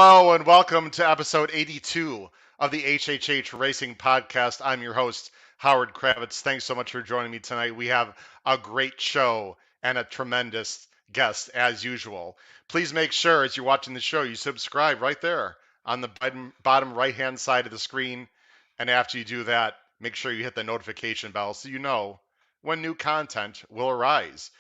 Hello and welcome to episode 82 of the HHH Racing Podcast. I'm your host, Howard Kravitz. Thanks so much for joining me tonight. We have a great show and a tremendous guest as usual. Please make sure as you're watching the show, you subscribe right there on the bottom right-hand side of the screen. And after you do that, make sure you hit the notification bell so you know when new content will arise.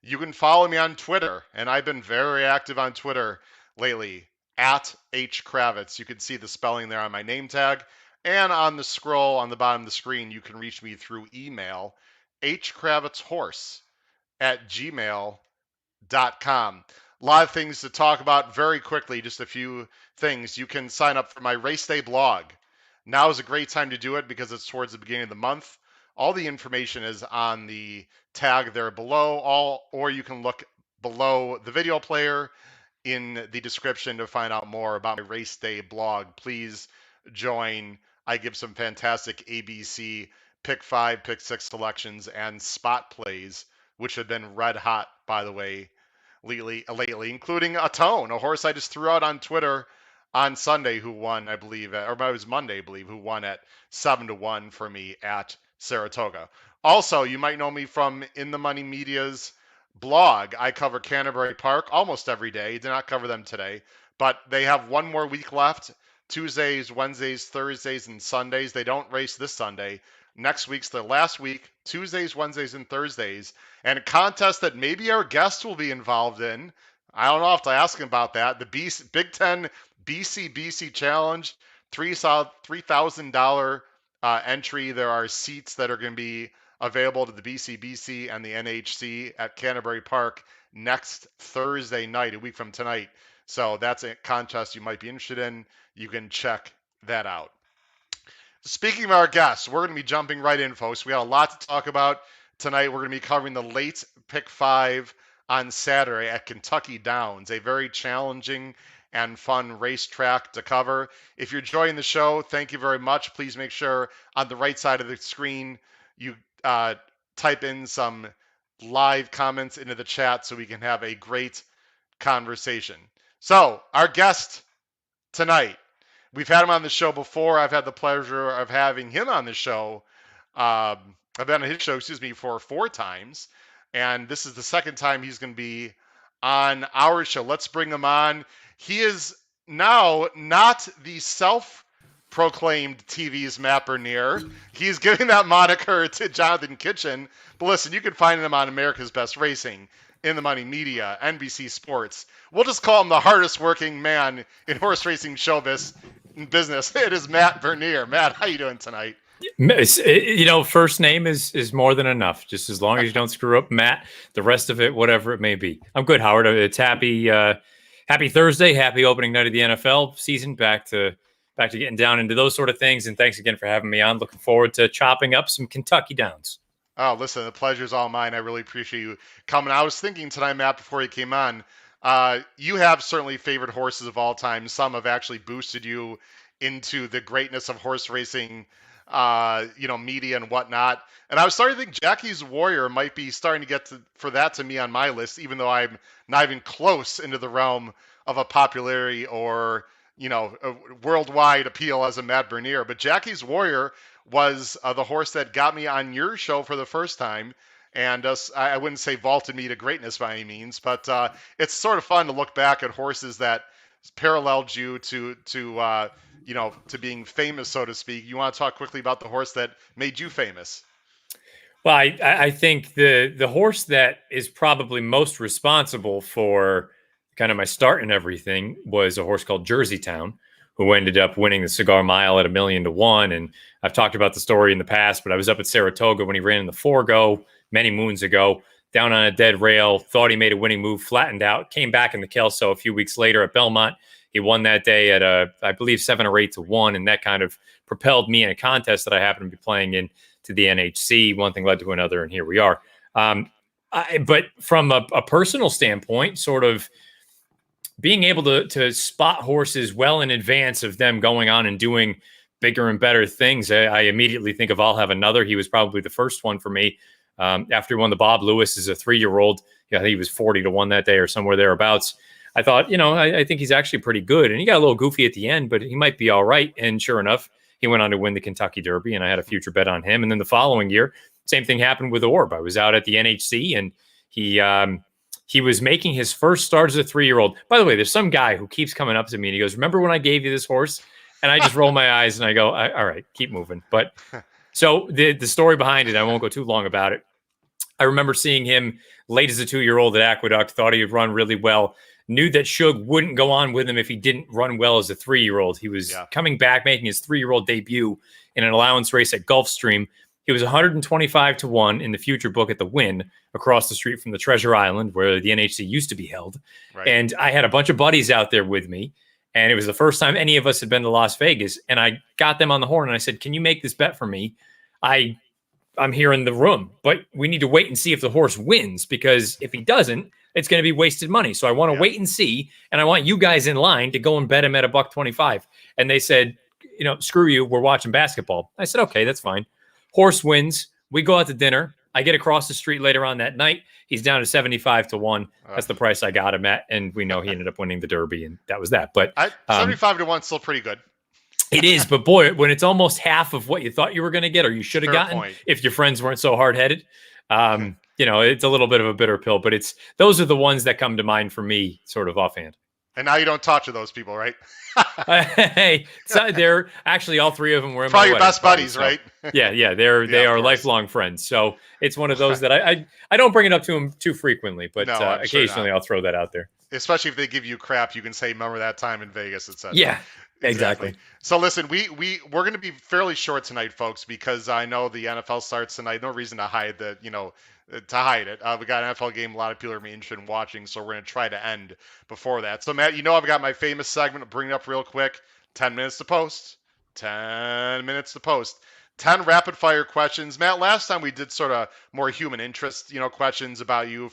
You can follow me on Twitter, and I've been very active on Twitter lately. At H Kravitz. You can see the spelling there on my name tag. And on the scroll on the bottom of the screen, you can reach me through email, hkravitzhorse@gmail.com. A lot of things to talk about very quickly, just a few things. You can sign up for my race day blog. Now is a great time to do it because it's towards the beginning of the month. All the information is on the tag there below, or you can look below the video player in the description to find out more about my race day blog. Please join. I give some fantastic ABC pick 5, pick 6 selections and spot plays, which have been red hot, by the way, lately, including a Tone, a horse I just threw out on Twitter on Sunday who won, I believe, or it was Monday, I believe, who won at 7-1 for me at Saratoga. Also, you might know me from In the Money Media's blog. I cover Canterbury Park almost every day. Did not cover them today, but they have one more week left. Tuesdays, Wednesdays, Thursdays, and Sundays. They don't race this Sunday. Next week's the last week, Tuesdays, Wednesdays, and Thursdays. And a contest that maybe our guest will be involved in. I don't know, I have to ask him about that. The Big Ten BC Challenge, $3,000 entry. There are seats that are going to be available to the BC and the NHC at Canterbury Park next Thursday night, a week from tonight. So that's a contest you might be interested in. You can check that out. Speaking of our guests, we're going to be jumping right in, folks. We got a lot to talk about tonight. We're going to be covering the late pick 5 on Saturday at Kentucky Downs, a very challenging and fun racetrack to cover. If you're enjoying the show, thank you very much. Please make sure on the right side of the screen you type in some live comments into the chat so we can have a great conversation. So, our guest tonight, we've had him on the show before. I've had the pleasure of having him on the show. I've been on his show, for 4 times, and this is the second time he's going to be on our show. Let's bring him on. He is now not the self-proclaimed TV's Matt Bernier. He's giving that moniker to Jonathan Kitchen. But listen, you can find him on America's Best Racing, In the Money Media, NBC Sports. We'll just call him the hardest working man in horse racing showbiz business. It is Matt Bernier. Matt, how you doing tonight? First name is more than enough. Just as long as you don't screw up Matt, the rest of it, whatever it may be. I'm good, Howard. It's happy Thursday, happy opening night of the NFL season. Back to getting down into those sort of things. And thanks again for having me on. Looking forward to chopping up some Kentucky Downs. Oh, listen, the pleasure's all mine. I really appreciate you coming. I was thinking tonight, Matt, before you came on, you have certainly favorite horses of all time. Some have actually boosted you into the greatness of horse racing, media and whatnot. And I was starting to think Jackie's Warrior might be starting to get to me on my list, even though I'm not even close into the realm of a popularity or, a worldwide appeal as a Matt Bernier. But Jackie's Warrior was the horse that got me on your show for the first time. And I wouldn't say vaulted me to greatness by any means, but it's sort of fun to look back at horses that paralleled you to being famous, so to speak. You want to talk quickly about the horse that made you famous? Well, I think the horse that is probably most responsible for kind of my start and everything was a horse called Jersey Town, who ended up winning the Cigar Mile at $1,000,000 to 1. And I've talked about the story in the past, but I was up at Saratoga when he ran in the 4-go many moons ago, down on a dead rail, thought he made a winning move, flattened out, came back in the Kelso a few weeks later at Belmont. He won that day at, I believe, 7 or 8 to 1, and that kind of propelled me in a contest that I happened to be playing in to the NHC. One thing led to another, and here we are. But from a personal standpoint, sort of being able to spot horses well in advance of them going on and doing bigger and better things, I immediately think of I'll Have Another. He was probably the first one for me. After he won the Bob Lewis as a 3-year-old, I think he was 40 to 1 that day or somewhere thereabouts. I thought, I think he's actually pretty good. And he got a little goofy at the end, but he might be all right. And sure enough, he went on to win the Kentucky Derby, and I had a future bet on him. And then the following year, same thing happened with Orb. I was out at the NHC, and he was making his first start as a 3-year-old. By the way, there's some guy who keeps coming up to me and he goes, "Remember when I gave you this horse?" And I just roll my eyes and I go, "All right, keep moving." But so the story behind it, I won't go too long about it. I remember seeing him late as a 2-year-old at Aqueduct, thought he would run really well, knew that Shug wouldn't go on with him if he didn't run well as a 3-year-old. He was coming back, making his 3-year-old debut in an allowance race at Gulfstream. He was 125 to 1 in the future book at the Wynn across the street from the Treasure Island where the NHC used to be held. Right. And I had a bunch of buddies out there with me. And it was the first time any of us had been to Las Vegas. And I got them on the horn and I said, "Can you make this bet for me? I'm here in the room, but we need to wait and see if the horse wins, because if he doesn't, it's going to be wasted money. So I want to wait and see. And I want you guys in line to go and bet him at $1.25. And they said, "Screw you. We're watching basketball." I said, "Okay, that's fine." Horse wins. We go out to dinner. I get across the street later on that night. He's down to 75 to 1. That's the price I got him at. And we know he ended up winning the Derby, and that was that. But 75 to 1 is still pretty good. It is. But boy, when it's almost half of what you thought you were going to get or you should have gotten, if your friends weren't so hard-headed, it's a little bit of a bitter pill. But those are the ones that come to mind for me sort of offhand. And now you don't talk to those people, right? Hey, so they're actually all three of them were in probably my your best buddies, so, right? yeah, they are lifelong friends. So it's one of those that I don't bring it up to them too frequently, but occasionally I'll throw that out there. Especially if they give you crap, you can say, "Remember that time in Vegas," etc. Yeah, exactly. So listen, we're going to be fairly short tonight, folks, because I know the NFL starts tonight. No reason to hide that, to hide it. We got an NFL game. A lot of people are interested in watching, so we're going to try to end before that. So, Matt, I've got my famous segment. I'll bring it up real quick. 10 minutes to post. 10 minutes to post. 10 rapid fire questions. Matt, last time we did sort of more human interest, questions about you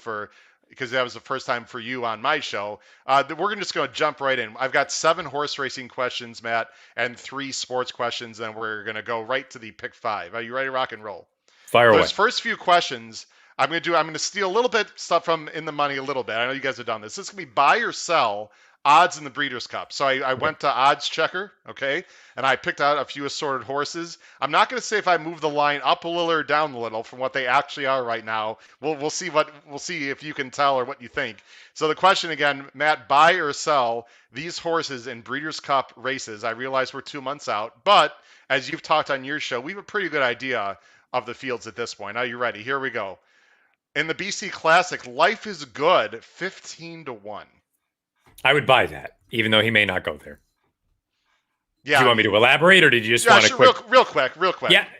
because that was the first time for you on my show. We're just going to jump right in. I've got 7 horse racing questions, Matt, and 3 sports questions. Then we're going to go right to the pick 5. Are you ready to rock and roll? Fire away. Those first few questions, I'm going to steal a little bit stuff from In the Money a little bit. I know you guys have done this. This is going to be buy or sell odds in the Breeders' Cup. So I went to Odds Checker, okay, and I picked out a few assorted horses. I'm not going to say if I move the line up a little or down a little from what they actually are right now. We'll see if you can tell or what you think. So the question again, Matt, buy or sell these horses in Breeders' Cup races. I realize we're 2 months out, but as you've talked on your show, we have a pretty good idea of the fields at this point. Are you ready? Here we go. In the BC Classic, Life is Good, 15 to 1. I would buy that, even though he may not go there. Yeah. Do you want me to elaborate, or did you just want to real quick?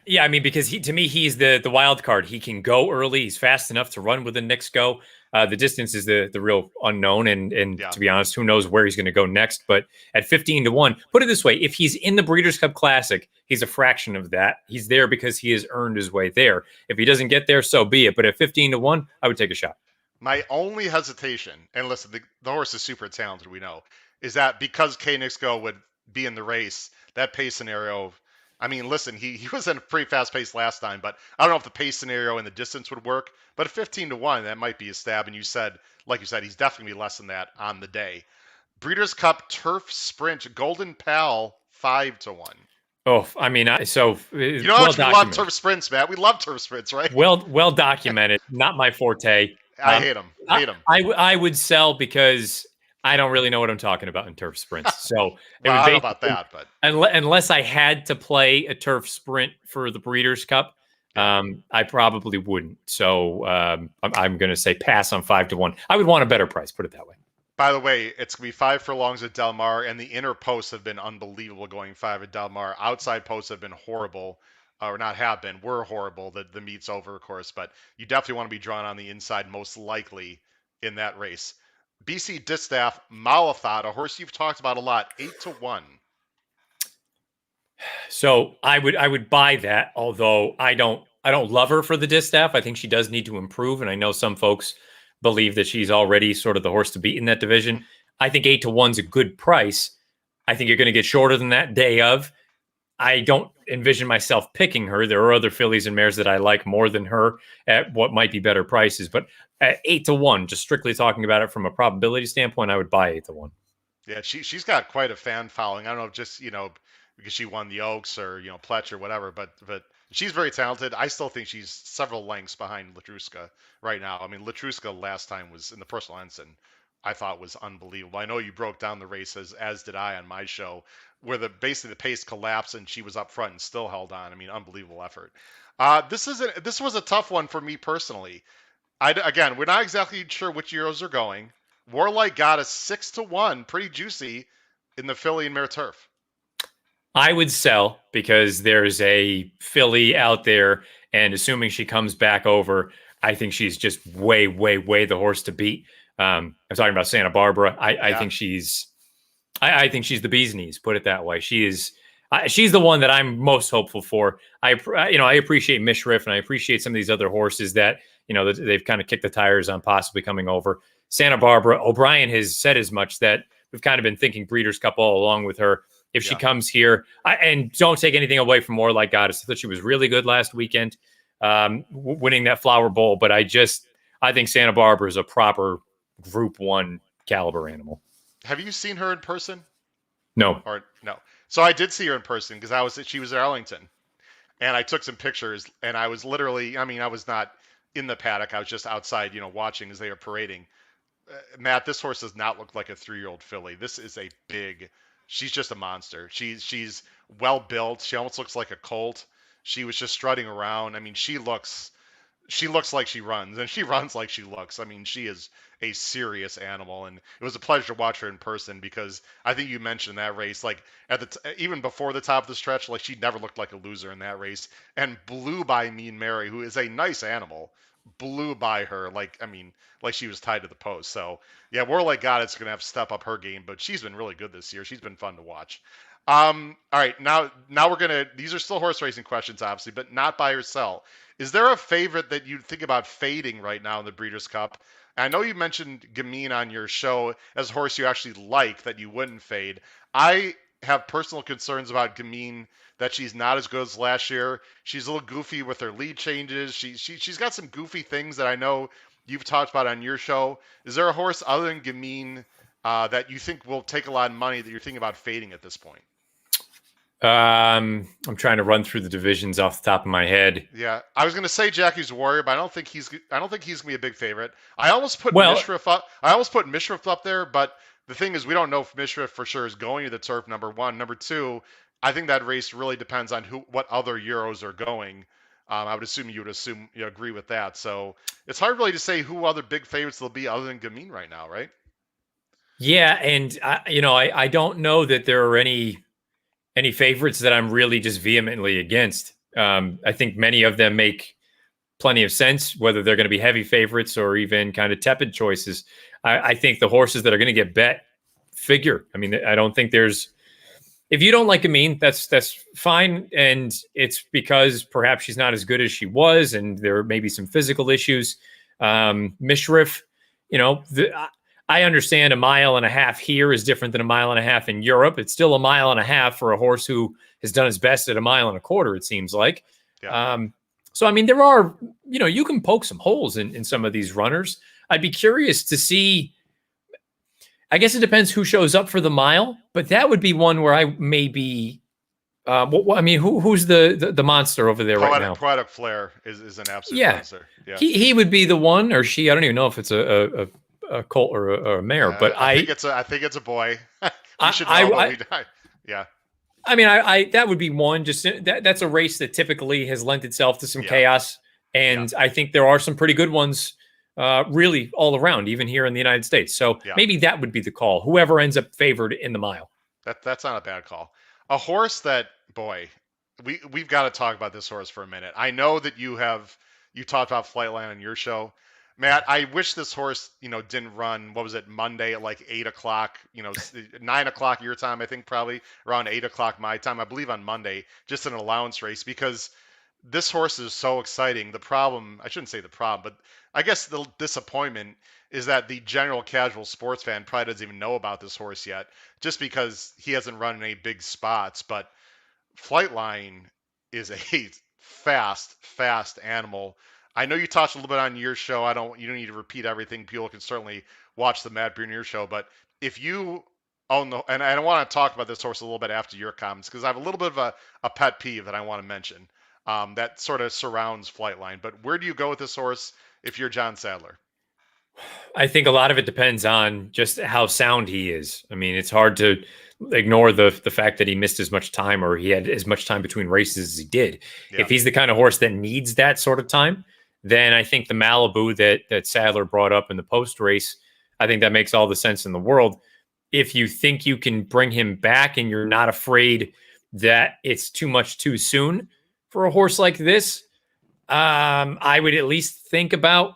Yeah. I mean, because to me, he's the wild card. He can go early. He's fast enough to run with the Knicks go. The distance is the real unknown, and to be honest, who knows where he's going to go next. But at 15 to 1, put it this way: if he's in the Breeders' Cup Classic, he's a fraction of that. He's there because he has earned his way there. If he doesn't get there, so be it. But at 15 to 1, I would take a shot. My only hesitation, and listen, the horse is super talented, we know, is that because K-Nix Go would be in the race, that pace scenario, I mean, listen, he was in a pretty fast pace last time, but I don't know if the pace scenario and the distance would work. But at 15 to 1, that might be a stab. And like you said, he's definitely less than that on the day. Breeders' Cup Turf Sprint, Golden Pal, 5 to 1. Oh, I mean, how much we love turf sprints, Matt. We love turf sprints, right? Well documented. Not my forte. I hate them. I would sell because I don't really know what I'm talking about in turf sprints. So I don't know about that, but unless I had to play a turf sprint for the Breeders' Cup, I probably wouldn't. So I'm going to say pass on 5 to 1. I would want a better price. Put it that way. By the way, it's going to be 5 furlongs at Del Mar, and the inner posts have been unbelievable going 5 at Del Mar. Outside posts have been horrible. Or not have been, were horrible. The meet's over, of course, but you definitely want to be drawn on the inside, most likely in that race. BC Distaff, Malathot, a horse you've talked about a lot, 8 to 1. So I would buy that, although I don't love her for the Distaff. I think she does need to improve, and I know some folks believe that she's already sort of the horse to beat in that division. I think 8 to 1's a good price. I think you're going to get shorter than that day of. I don't envision myself picking her. There are other fillies and mares that I like more than her at what might be better prices. But at 8 to 1, just strictly talking about it from a probability standpoint, I would buy 8 to 1. Yeah, she's got quite a fan following. I don't know if just because she won the Oaks or Pletch or whatever, but she's very talented. I still think she's several lengths behind Latruska right now. I mean, Latruska last time was in the personal ensign. I thought was unbelievable. I know you broke down the race as did I on my show, where the basically the pace collapsed and she was up front and still held on. I mean, unbelievable effort. This was a tough one for me personally. Again, we're not exactly sure which Euros are going. Warlight got a 6 to 1, pretty juicy, in the Philly and Mare Turf. I would sell because there's a filly out there, and assuming she comes back over, I think she's just way, way, way the horse to beat. I'm talking about Santa Barbara. I Yeah. think I think she's the bee's knees. Put it that way. She's the one that I'm most hopeful for. I appreciate Mishriff and I appreciate some of these other horses that they've kind of kicked the tires on possibly coming over. Santa Barbara, O'Brien has said as much that we've kind of been thinking Breeders' Cup all along with her. If she Yeah. comes here, and don't take anything away from More Like Goddess, I thought she was really good last weekend, winning that Flower Bowl. But I think Santa Barbara is a proper Group 1 caliber animal. Have you seen her in person? No. Or no? So I did see her in person because she was at Arlington, and I took some pictures, and I was literally, I mean, I was not in the paddock. I was just outside, watching as they were parading. Matt, this horse does not look like a 3-year-old filly. This is a big. She's just a monster. She's well built. She almost looks like a colt. She was just strutting around. I mean, she looks like she runs, and she runs like she looks. I mean, she is a serious animal, and it was a pleasure to watch her in person because I think you mentioned that race, like even before the top of the stretch, like she never looked like a loser in that race, and blew by Mean Mary, who is a nice animal, blew by her, like I mean, like she was tied to the post. So yeah, Warlike Goddess gonna have to step up her game, but she's been really good this year. She's been fun to watch. All right, now we're gonna. These are still horse racing questions, obviously, but not buy or sell. Is there a favorite that you think about fading right now in the Breeders' Cup? I know you mentioned Gamine on your show as a horse you actually like that you wouldn't fade. I have personal concerns about Gamine that she's not as good as last year. She's a little goofy with her lead changes. She's got some goofy things that I know you've talked about on your show. Is there a horse other than Gamine that you think will take a lot of money that you're thinking about fading at this point? I'm trying to run through the divisions off the top of my head. Yeah, I was gonna say Jackie's Warrior, but I don't think he's gonna be a big favorite. I almost put Well, Mishriff up. I almost put Mishriff up there, but the thing is, we don't know if Mishriff for sure is going to the turf. Number one, number two, I think that race really depends on what other Euros are going. I would assume you agree with that. So it's hard really to say who other big favorites there'll be other than Gamine right now, right? yeah, and I don't know that there are any favorites that I'm really just vehemently against. I think many of them make plenty of sense, whether they're going to be heavy favorites or even kind of tepid choices. I think the horses that are going to get bet figure. I mean, I don't think there's. If you don't like Amine, that's fine, and it's because perhaps she's not as good as she was, and there may be some physical issues. Mishriff, I understand a mile and a half here is different than a mile and a half in Europe. It's still a mile and a half for a horse who has done his best at a mile and a quarter, it seems like. Yeah. So, I mean, there are, you can poke some holes in some of these runners. I'd be curious to see. I guess it depends who shows up for the mile, but that would be one where I may be. I mean, who's the monster over there right now? Poetic Flair is an absolute Yeah, monster. Yeah. he would be the one, or she. I don't even know if it's a colt or a mare, but I think it's a boy. We should know, yeah. I mean, that would be one. Just that's a race that typically has lent itself to some chaos, and I think there are some pretty good ones, really all around, even here in the United States. So maybe that would be the call. Whoever ends up favored in the mile. That's not a bad call. A horse that, boy, we've got to talk about this horse for a minute. I know that you talked about Flightline on your show. Matt, I wish this horse, didn't run. What was it, Monday at like 8 o'clock? 9 o'clock your time, I think probably around 8 o'clock my time. I believe on Monday, just an allowance race because this horse is so exciting. The problem, I shouldn't say the problem, but I guess the disappointment is that the general casual sports fan probably doesn't even know about this horse yet, just because he hasn't run in any big spots. But Flightline is a fast animal. I know you touched a little bit on your show. You don't need to repeat everything. People can certainly watch the Matt Bernier show, but if you own the, and I want to talk about this horse a little bit after your comments because I have a little bit of a pet peeve that I want to mention that sort of surrounds Flightline. But where do you go with this horse if you're John Sadler? I think a lot of it depends on just how sound he is. I mean, it's hard to ignore the fact that he missed as much time or he had as much time between races as he did. Yeah. If he's the kind of horse that needs that sort of time, then I think the Malibu that Sadler brought up in the post race, I think that makes all the sense in the world. If you think you can bring him back and you're not afraid that it's too much too soon for a horse like this, I would at least think about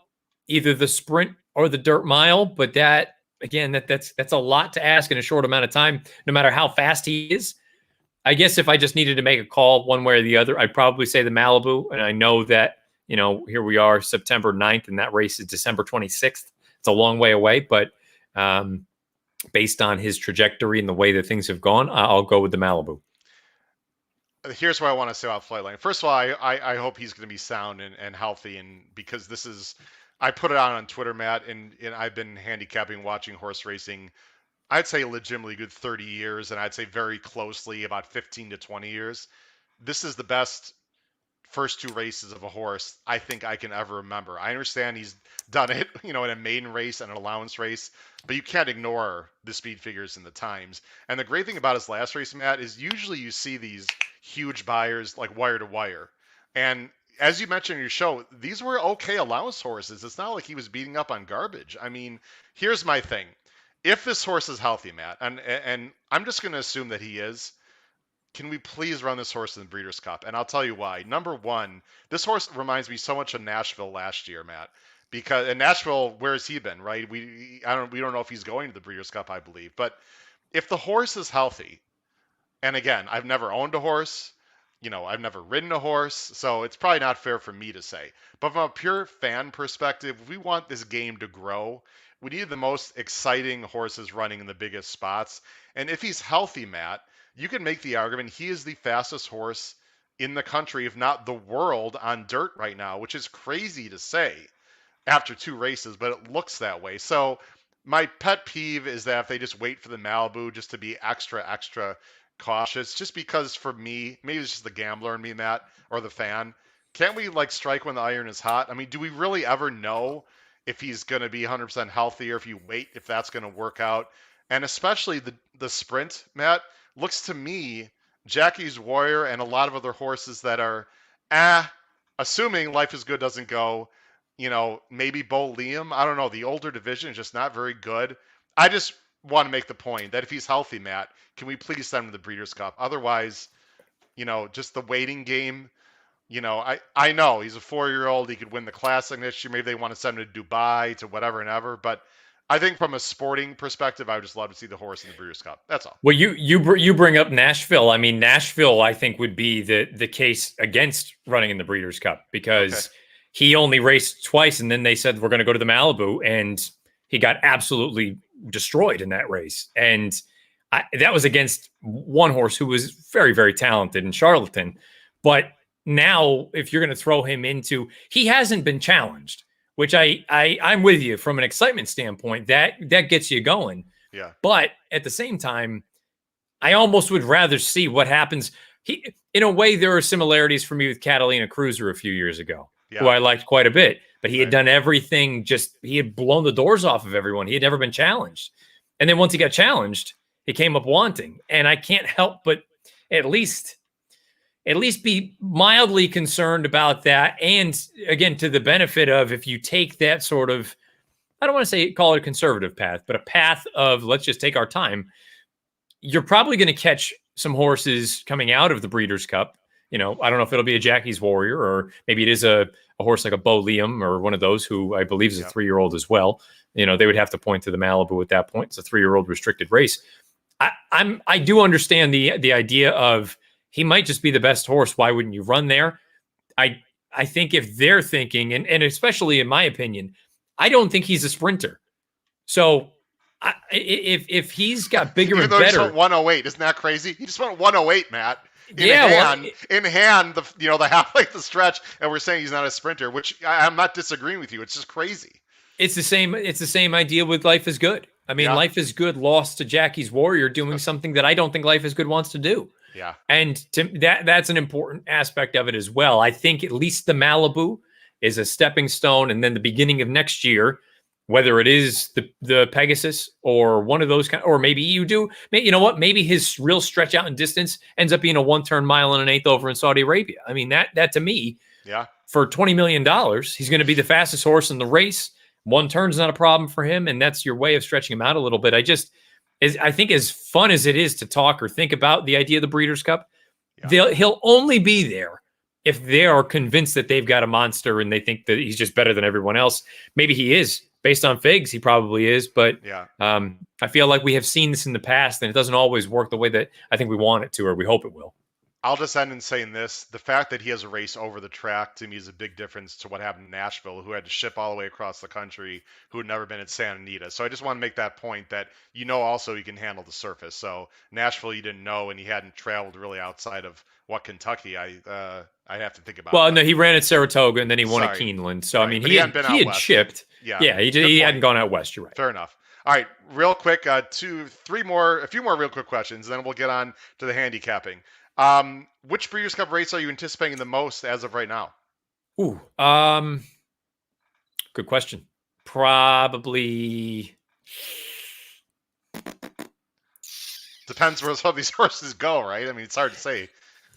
either the sprint or the dirt mile. But that again, that's a lot to ask in a short amount of time, no matter how fast he is. I guess if I just needed to make a call one way or the other, I'd probably say the Malibu. And I know that, here we are September 9th and that race is December 26th. It's a long way away, but based on his trajectory and the way that things have gone, I'll go with the Malibu. Here's what I want to say about Flightline. First of all, I hope he's going to be sound and healthy, and because this is, I put it on Twitter, Matt, and I've been handicapping, watching horse racing. I'd say legitimately good 30 years, and I'd say very closely about 15 to 20 years. This is the best first two races of a horse I think I can ever remember. I understand he's done it, in a maiden race and an allowance race, but you can't ignore the speed figures and the times. And the great thing about his last race, Matt, is usually you see these huge buyers like wire to wire. And as you mentioned in your show, these were okay allowance horses. It's not like he was beating up on garbage. I mean, here's my thing. If this horse is healthy, Matt, and I'm just going to assume that he is, can we please run this horse in the Breeders' Cup? And I'll tell you why. Number one, this horse reminds me so much of Nashville last year, Matt. Because in Nashville, where has he been, right? We don't know if he's going to the Breeders' Cup, I believe. But if the horse is healthy, and again, I've never owned a horse, I've never ridden a horse, so it's probably not fair for me to say. But from a pure fan perspective, if we want this game to grow, we need the most exciting horses running in the biggest spots. And if he's healthy, Matt, you can make the argument he is the fastest horse in the country, if not the world, on dirt right now, which is crazy to say after two races, but it looks that way. So my pet peeve is that if they just wait for the Malibu just to be extra cautious, just because for me, maybe it's just the gambler in me, Matt, or the fan, can't we strike when the iron is hot? I mean, do we really ever know if he's going to be 100% healthy or if you wait, if that's going to work out? And especially the sprint, Matt, looks to me, Jackie's Warrior and a lot of other horses that are, assuming Life is Good doesn't go, maybe Bo Liam. I don't know. The older division is just not very good. I just want to make the point that if he's healthy, Matt, can we please send him to the Breeders' Cup? Otherwise, just the waiting game. I know he's a 4-year-old. He could win the Classic next year. Maybe they want to send him to Dubai, to whatever and ever. But I think from a sporting perspective, I would just love to see the horse in the Breeders' Cup. That's all. Well, you bring up Nashville. I mean, Nashville, I think, would be the case against running in the Breeders' Cup because he only raced twice, and then they said we're going to go to the Malibu, and he got absolutely destroyed in that race. And that was against one horse who was very, very talented in Charlatan. But now, if you're going to throw him into, he hasn't been challenged, which I'm with you from an excitement standpoint. That gets you going. Yeah. But at the same time, I almost would rather see what happens. In a way, there are similarities for me with Catalina Cruiser a few years ago, who I liked quite a bit. But he had done everything. He had blown the doors off of everyone. He had never been challenged. And then once he got challenged, he came up wanting. And I can't help but at least be mildly concerned about that. And again, to the benefit of if you take that sort of, I don't want to call it a conservative path, but a path of let's just take our time, you're probably going to catch some horses coming out of the Breeders' Cup. I don't know if it'll be a Jackie's Warrior or maybe it is a horse like a Bo Liam or one of those who I believe is a 3-year-old as well. They would have to point to the Malibu at that point. It's a 3-year-old restricted race. I do understand the idea of he might just be the best horse. Why wouldn't you run there? I think if they're thinking, and especially in my opinion, I don't think he's a sprinter. So if he's got bigger and better, he just went 108, isn't that crazy? He just went 108, Matt. in Yeah, well, hand, the halfway the stretch, and we're saying he's not a sprinter, which I'm not disagreeing with you. It's just crazy. it's the same. It's the same idea with Life is Good. I mean, Yeah, Life is Good lost to Jackie's Warrior doing something that I don't think Life is Good wants to do. yeah, And that's an important aspect of it as well. I think at least the Malibu is a stepping stone, and then the beginning of next year, whether it is the Pegasus or one of those kind, or maybe you do, you know what? Maybe his real stretch out in distance ends up being a 1-turn mile and an eighth over in Saudi Arabia. I mean, that to me, yeah. for $20 million, he's going to be the fastest horse in the race. 1 turn's not a problem for him, and that's your way of stretching him out a little bit. I think as fun as it is to talk or think about the idea of the Breeders' Cup, Yeah. he'll only be there if they are convinced that they've got a monster and they think that he's just better than everyone else. Maybe he is. Based on figs, he probably is. But Yeah. I feel like we have seen this in the past, and it doesn't always work the way that I think we want it to, or we hope it will. I'll just end in saying this. The fact that he has a race over the track to me is a big difference to what happened in Nashville, who had to ship all the way across the country, who had never been at Santa Anita. So I just want to make that point that also he can handle the surface. So Nashville you didn't know, and he hadn't traveled really outside of what Kentucky I have to think about. Well, no, he ran at Saratoga and then he won at Sorry. Keeneland. So Right. I mean, But he hadn't been out had west. shipped. Yeah. He hadn't gone out west. You're right. Fair enough. All right, real quick, a few more real quick questions, then we'll get on to the handicapping. Which Breeders' Cup race are you anticipating the most as of right now? Ooh, good question. Probably Depends where some of these horses go, right? I mean, it's hard to say.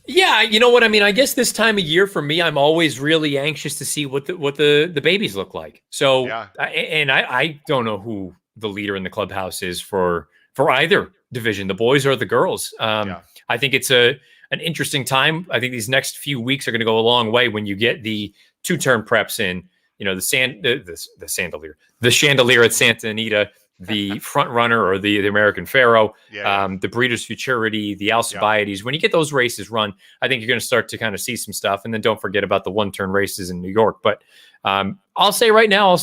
Yeah, you know what I mean. I guess this time of year for me, I'm always really anxious to see what the babies look like. So, Yeah. I don't know who the leader in the clubhouse is for either division, the boys or the girls. Yeah. I think it's an interesting time. I think these next few weeks are going to go a long way when you get the 2-turn preps in. You know, the chandelier at Santa Anita, the front runner or the American Pharaoh, the Breeders' Futurity, the Alcibiades. When you get those races run, I think you're going to start to kind of see some stuff. And then don't forget about the 1-turn races in New York. But I'll say right now,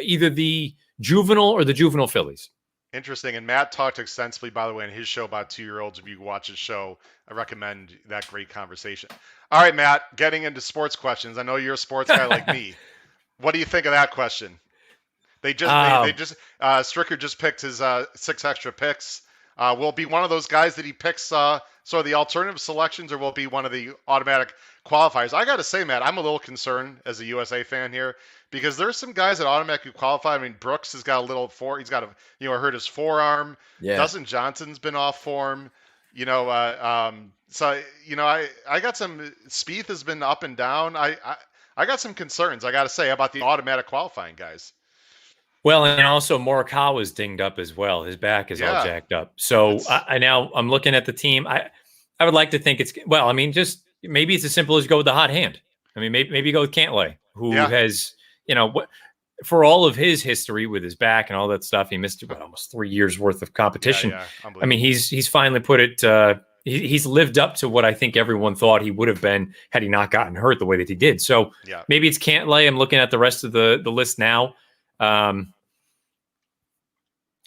either the juvenile or the juvenile fillies. Interesting. And Matt talked extensively, by the way, in his show about 2-year-olds. If you watch his show, I recommend that great conversation. All right, Matt, getting into sports questions. I know you're a sports guy like me. What do you think of that question? Stricker just picked his 6 extra picks. Will it be one of those guys that he picks sort of the alternative selections, or will it be one of the automatic qualifiers? I got to say, Matt, I'm a little concerned as a USA fan here because there's some guys that automatically qualify. I mean, Brooks has got he's got hurt his forearm. Yeah. Dustin Johnson's been off form. I got some. Spieth has been up and down. I got some concerns, I got to say, about the automatic qualifying guys. Well, and also Morikawa's dinged up as well. His back is all jacked up. So I'm looking at the team. I would like to think just maybe it's as simple as go with the hot hand. I mean, maybe go with Cantlay, who has, for all of his history with his back and all that stuff, he missed almost 3 years worth of competition. I mean, he's finally put it. He's lived up to what I think everyone thought he would have been had he not gotten hurt the way that he did. So maybe it's Cantlay. I'm looking at the rest of the list now.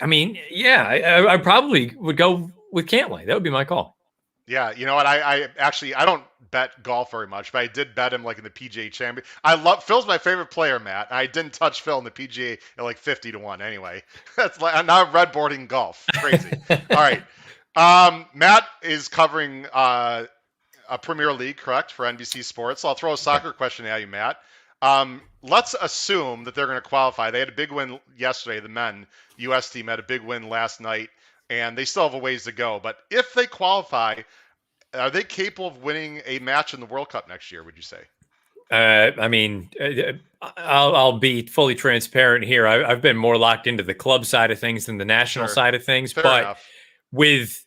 I mean, I probably would go with Cantlay. That would be my call. Yeah, you know what? I don't bet golf very much, but I did bet him like in the PGA Champion. Phil's my favorite player, Matt. I didn't touch Phil in the PGA at like 50-1. Anyway, that's like I'm not redboarding golf. Crazy. All right, Matt is covering a Premier League, correct, for NBC Sports. So I'll throw a soccer question at you, Matt. Let's assume that they're going to qualify. They had a big win yesterday. The men U.S. team had a big win last night, and they still have a ways to go. But if they qualify, are they capable of winning a match in the World Cup next year, would you say? I mean, I'll be fully transparent here. I've been more locked into the club side of things than the national side of things. Fair but enough. with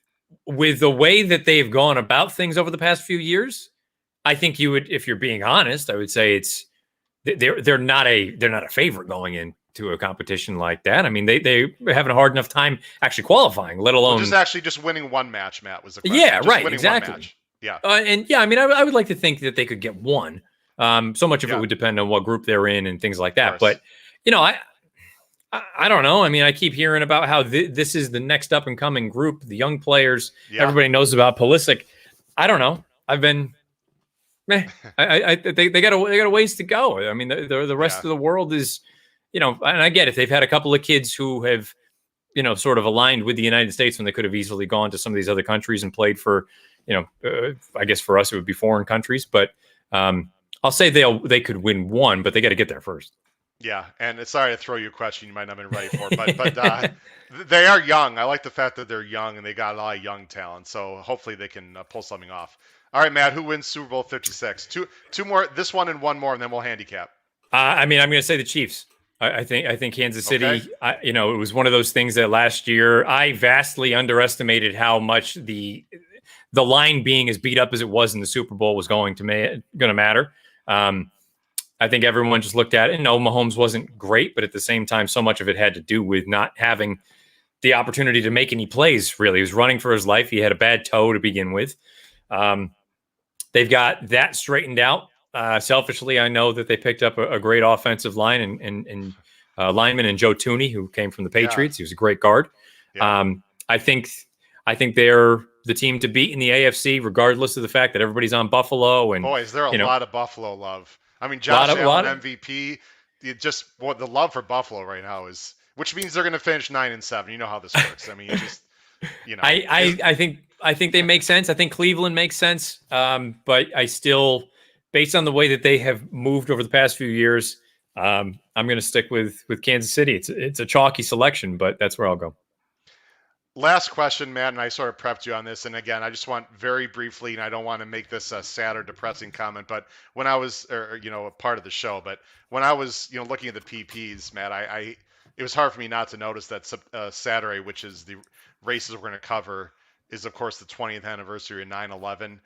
the way that they've gone about things over the past few years, I think you would, if you're being honest, I would say they're not a favorite going into a competition like that. I mean, they're having a hard enough time actually qualifying, let alone just winning one match. Matt was the question. Yeah, just right, exactly. Yeah, I mean, I would like to think that they could get one. So much of it would depend on what group they're in and things like that. But I don't know. I mean, I keep hearing about how this is the next up and coming group, the young players. Everybody knows about Pulisic. I don't know. I've been meh. They got a ways to go. I mean, the rest Yeah. of the world is, and I get it. They've had a couple of kids who have, sort of aligned with the United States when they could have easily gone to some of these other countries and played for, I guess for us it would be foreign countries, but I'll say they could win one, but they got to get there first. Yeah, and sorry to throw you a question you might not have been ready for, but they are young. I like the fact that they're young and they got a lot of young talent. So hopefully they can pull something off. All right, Matt, who wins Super Bowl 56? Two more, this one and one more, and then we'll handicap. I mean, I'm going to say the Chiefs. I think Kansas Okay. City. It was one of those things that last year I vastly underestimated how much the line being as beat up as it was in the Super Bowl was going to matter. I think everyone just looked at it and no, Mahomes wasn't great, but at the same time, so much of it had to do with not having the opportunity to make any plays. Really, he was running for his life. He had a bad toe to begin with. They've got that straightened out. Selfishly, I know that they picked up a great offensive line and lineman in Joe Tooney, who came from the Yeah. Patriots. He was a great guard. Yeah. I think they're the team to beat in the AFC, regardless of the fact that everybody's on Buffalo and Boy, is there a a lot of Buffalo love. I mean, lot Josh of a Allen lot of. MVP. The love for Buffalo right now is, which means they're going to finish 9-7. You know how this works. I mean, you just, is I think they make sense. I think Cleveland makes sense, but I still, based on the way that they have moved over the past few years, I'm going to stick with Kansas City. It's a chalky selection, but that's where I'll go. last question, Matt, and I sort of prepped you on this. And again, I just want very briefly, and I don't want to make this a sad or depressing comment, but when I was, a part of the show, but when I was, looking at the PPs, Matt, it was hard for me not to notice that Saturday, which is the races we're going to cover, is of course the 20th anniversary of 9/11.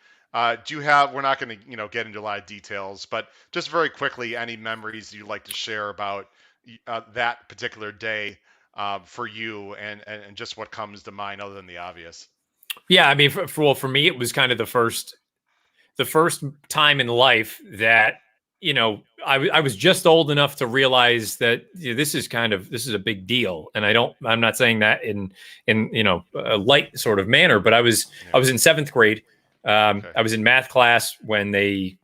Do you have? We're not going to, get into a lot of details, but just very quickly, any memories you'd like to share about that particular day for you, and just what comes to mind other than the obvious. Yeah, I mean, for me, it was kind of the first time in life that I was just old enough to realize that this is a big deal, and I'm not saying that in a light sort of manner, but I was Yeah. in seventh grade. Okay. I was in math class when they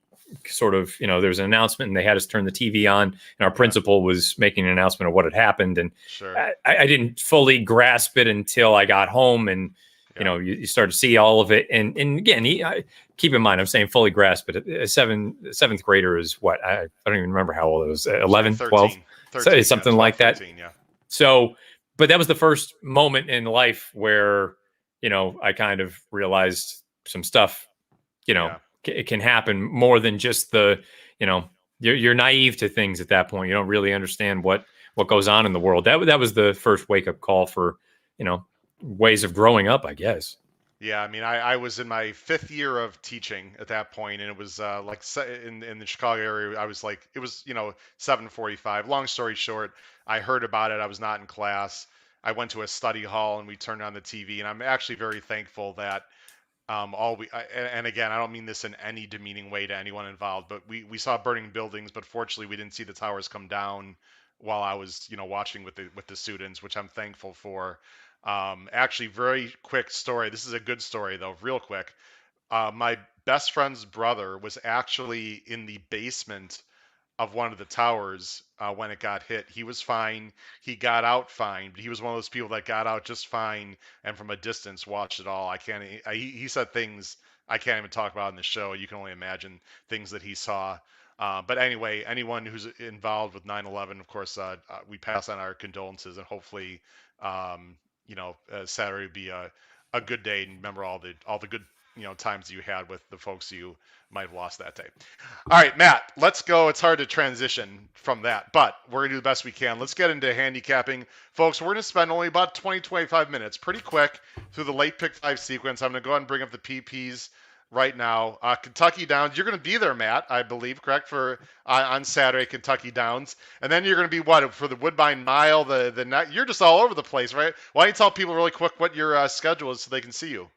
sort of there was an announcement and they had us turn the TV on, and our Yeah. principal was making an announcement of what had happened, and Sure. I didn't fully grasp it until I got home and Yeah. you start to see all of it. And again, keep in mind, I'm saying fully grasp, but a seventh grader is what? I don't even remember how old it was, 11, 12, 13. 13. Yeah. something 12, like that. 13. Yeah. So, but that was the first moment in life where, I kind of realized some stuff, Yeah. it can happen more than just you're naive to things at that point. You don't really understand what goes on in the world. That was the first wake up call for, ways of growing up, I guess. Yeah, I mean, I was in my 5th year of teaching at that point, and it was in the Chicago area. I was like, it was 7:45. Long story short, I heard about it. I was not in class. I went to a study hall and we turned on the TV, and I'm actually very thankful that and again, I don't mean this in any demeaning way to anyone involved, but we saw burning buildings, but fortunately we didn't see the towers come down while I was watching with the students, which I'm thankful for. Actually, very quick story. This is a good story though, real quick. My best friend's brother was actually in the basement of one of the towers when it got hit. He was fine. He got out fine, but he was one of those people that got out just fine and from a distance watched it all. I can't. He said things I can't even talk about in the show. You can only imagine things that he saw. But anyway, anyone who's involved with 9/11, of course, we pass on our condolences, and hopefully, Saturday would be a good day, and remember all the good times you had with the folks you might have lost that day. All right, Matt, let's go. It's hard to transition from that, but we're going to do the best we can. Let's get into handicapping. Folks, we're going to spend only about 20, 25 minutes, pretty quick, through the late pick 5 sequence. I'm going to go ahead and bring up the PPs right now. Kentucky Downs, you're going to be there, Matt, I believe, correct, for on Saturday, Kentucky Downs. And then you're going to be what, for the Woodbine Mile, you're just all over the place, right? Why don't you tell people really quick what your schedule is so they can see you?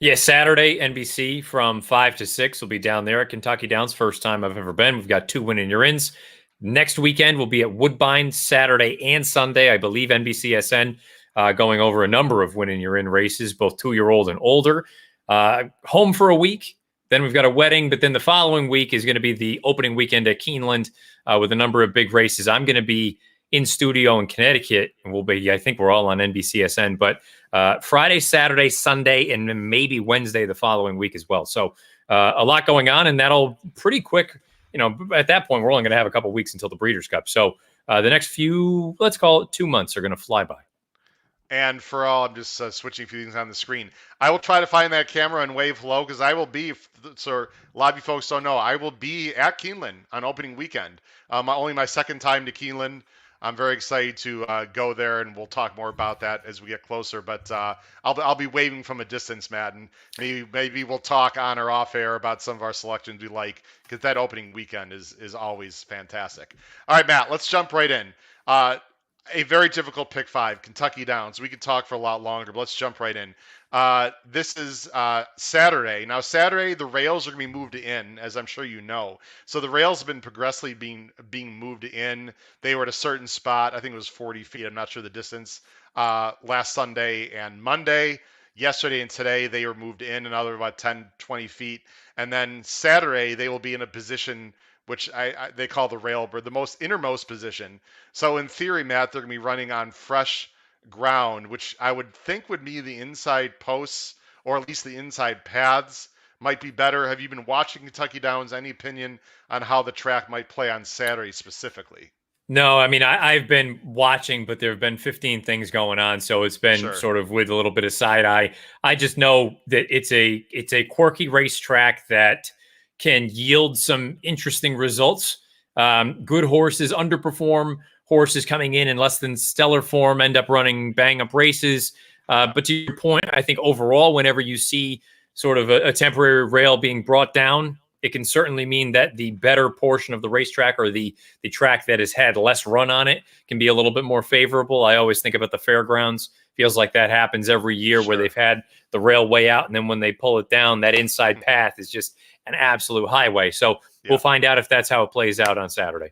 Yeah, Saturday, NBC from 5 to 6 will be down there at Kentucky Downs. First time I've ever been. We've got 2 win-in-your-ins. Next weekend, we'll be at Woodbine Saturday and Sunday. I believe NBCSN going over a number of win-in-your-in races, both 2-year-old and older. home for a week. Then we've got a wedding, but then the following week is going to be the opening weekend at Keeneland with a number of big races. I'm going to be in studio in Connecticut, and I think we're all on NBCSN, but Friday, Saturday, Sunday, and then maybe Wednesday the following week as well. So a lot going on, and that'll pretty quick. At that point, we're only going to have a couple weeks until the Breeders' Cup. So the next few, let's call it 2 months, are going to fly by. And for all, I'm just switching a few things on the screen. I will try to find that camera and wave hello because I will be, so a lot of you folks don't know, I will be at Keeneland on opening weekend. Only my second time to Keeneland. I'm very excited to go there, and we'll talk more about that as we get closer. But I'll be waving from a distance, Matt, and maybe we'll talk on or off air about some of our selections we like, because that opening weekend is always fantastic. All right, Matt, let's jump right in. A very difficult pick 5, Kentucky Downs. We could talk for a lot longer, but let's jump right in. This is Saturday. Now, Saturday, the rails are going to be moved in, as I'm sure you know. So the rails have been progressively being moved in. They were at a certain spot. I think it was 40 feet. I'm not sure the distance. Last Sunday and Monday. Yesterday and today, they were moved in another about 10, 20 feet. And then Saturday, they will be in a position which they call the railbird, the most innermost position. So in theory, Matt, they're going to be running on fresh ground, which I would think would be the inside posts, or at least the inside paths might be better. Have you been watching Kentucky Downs? Any opinion on how the track might play on Saturday specifically? No, I mean, I've been watching, but there have been 15 things going on, so it's been Sure. sort of with a little bit of side eye. I just know that it's a quirky racetrack that can yield some interesting results. Good horses underperform. Horses coming in less than stellar form end up running bang up races. But to your point, I think overall, whenever you see sort of a temporary rail being brought down, it can certainly mean that the better portion of the racetrack, or the track that has had less run on it, can be a little bit more favorable. I always think about the fairgrounds. Feels like that happens every year, where they've had the rail way out, and then when they pull it down, that inside path is just an absolute highway. So we'll find out if that's how it plays out on Saturday.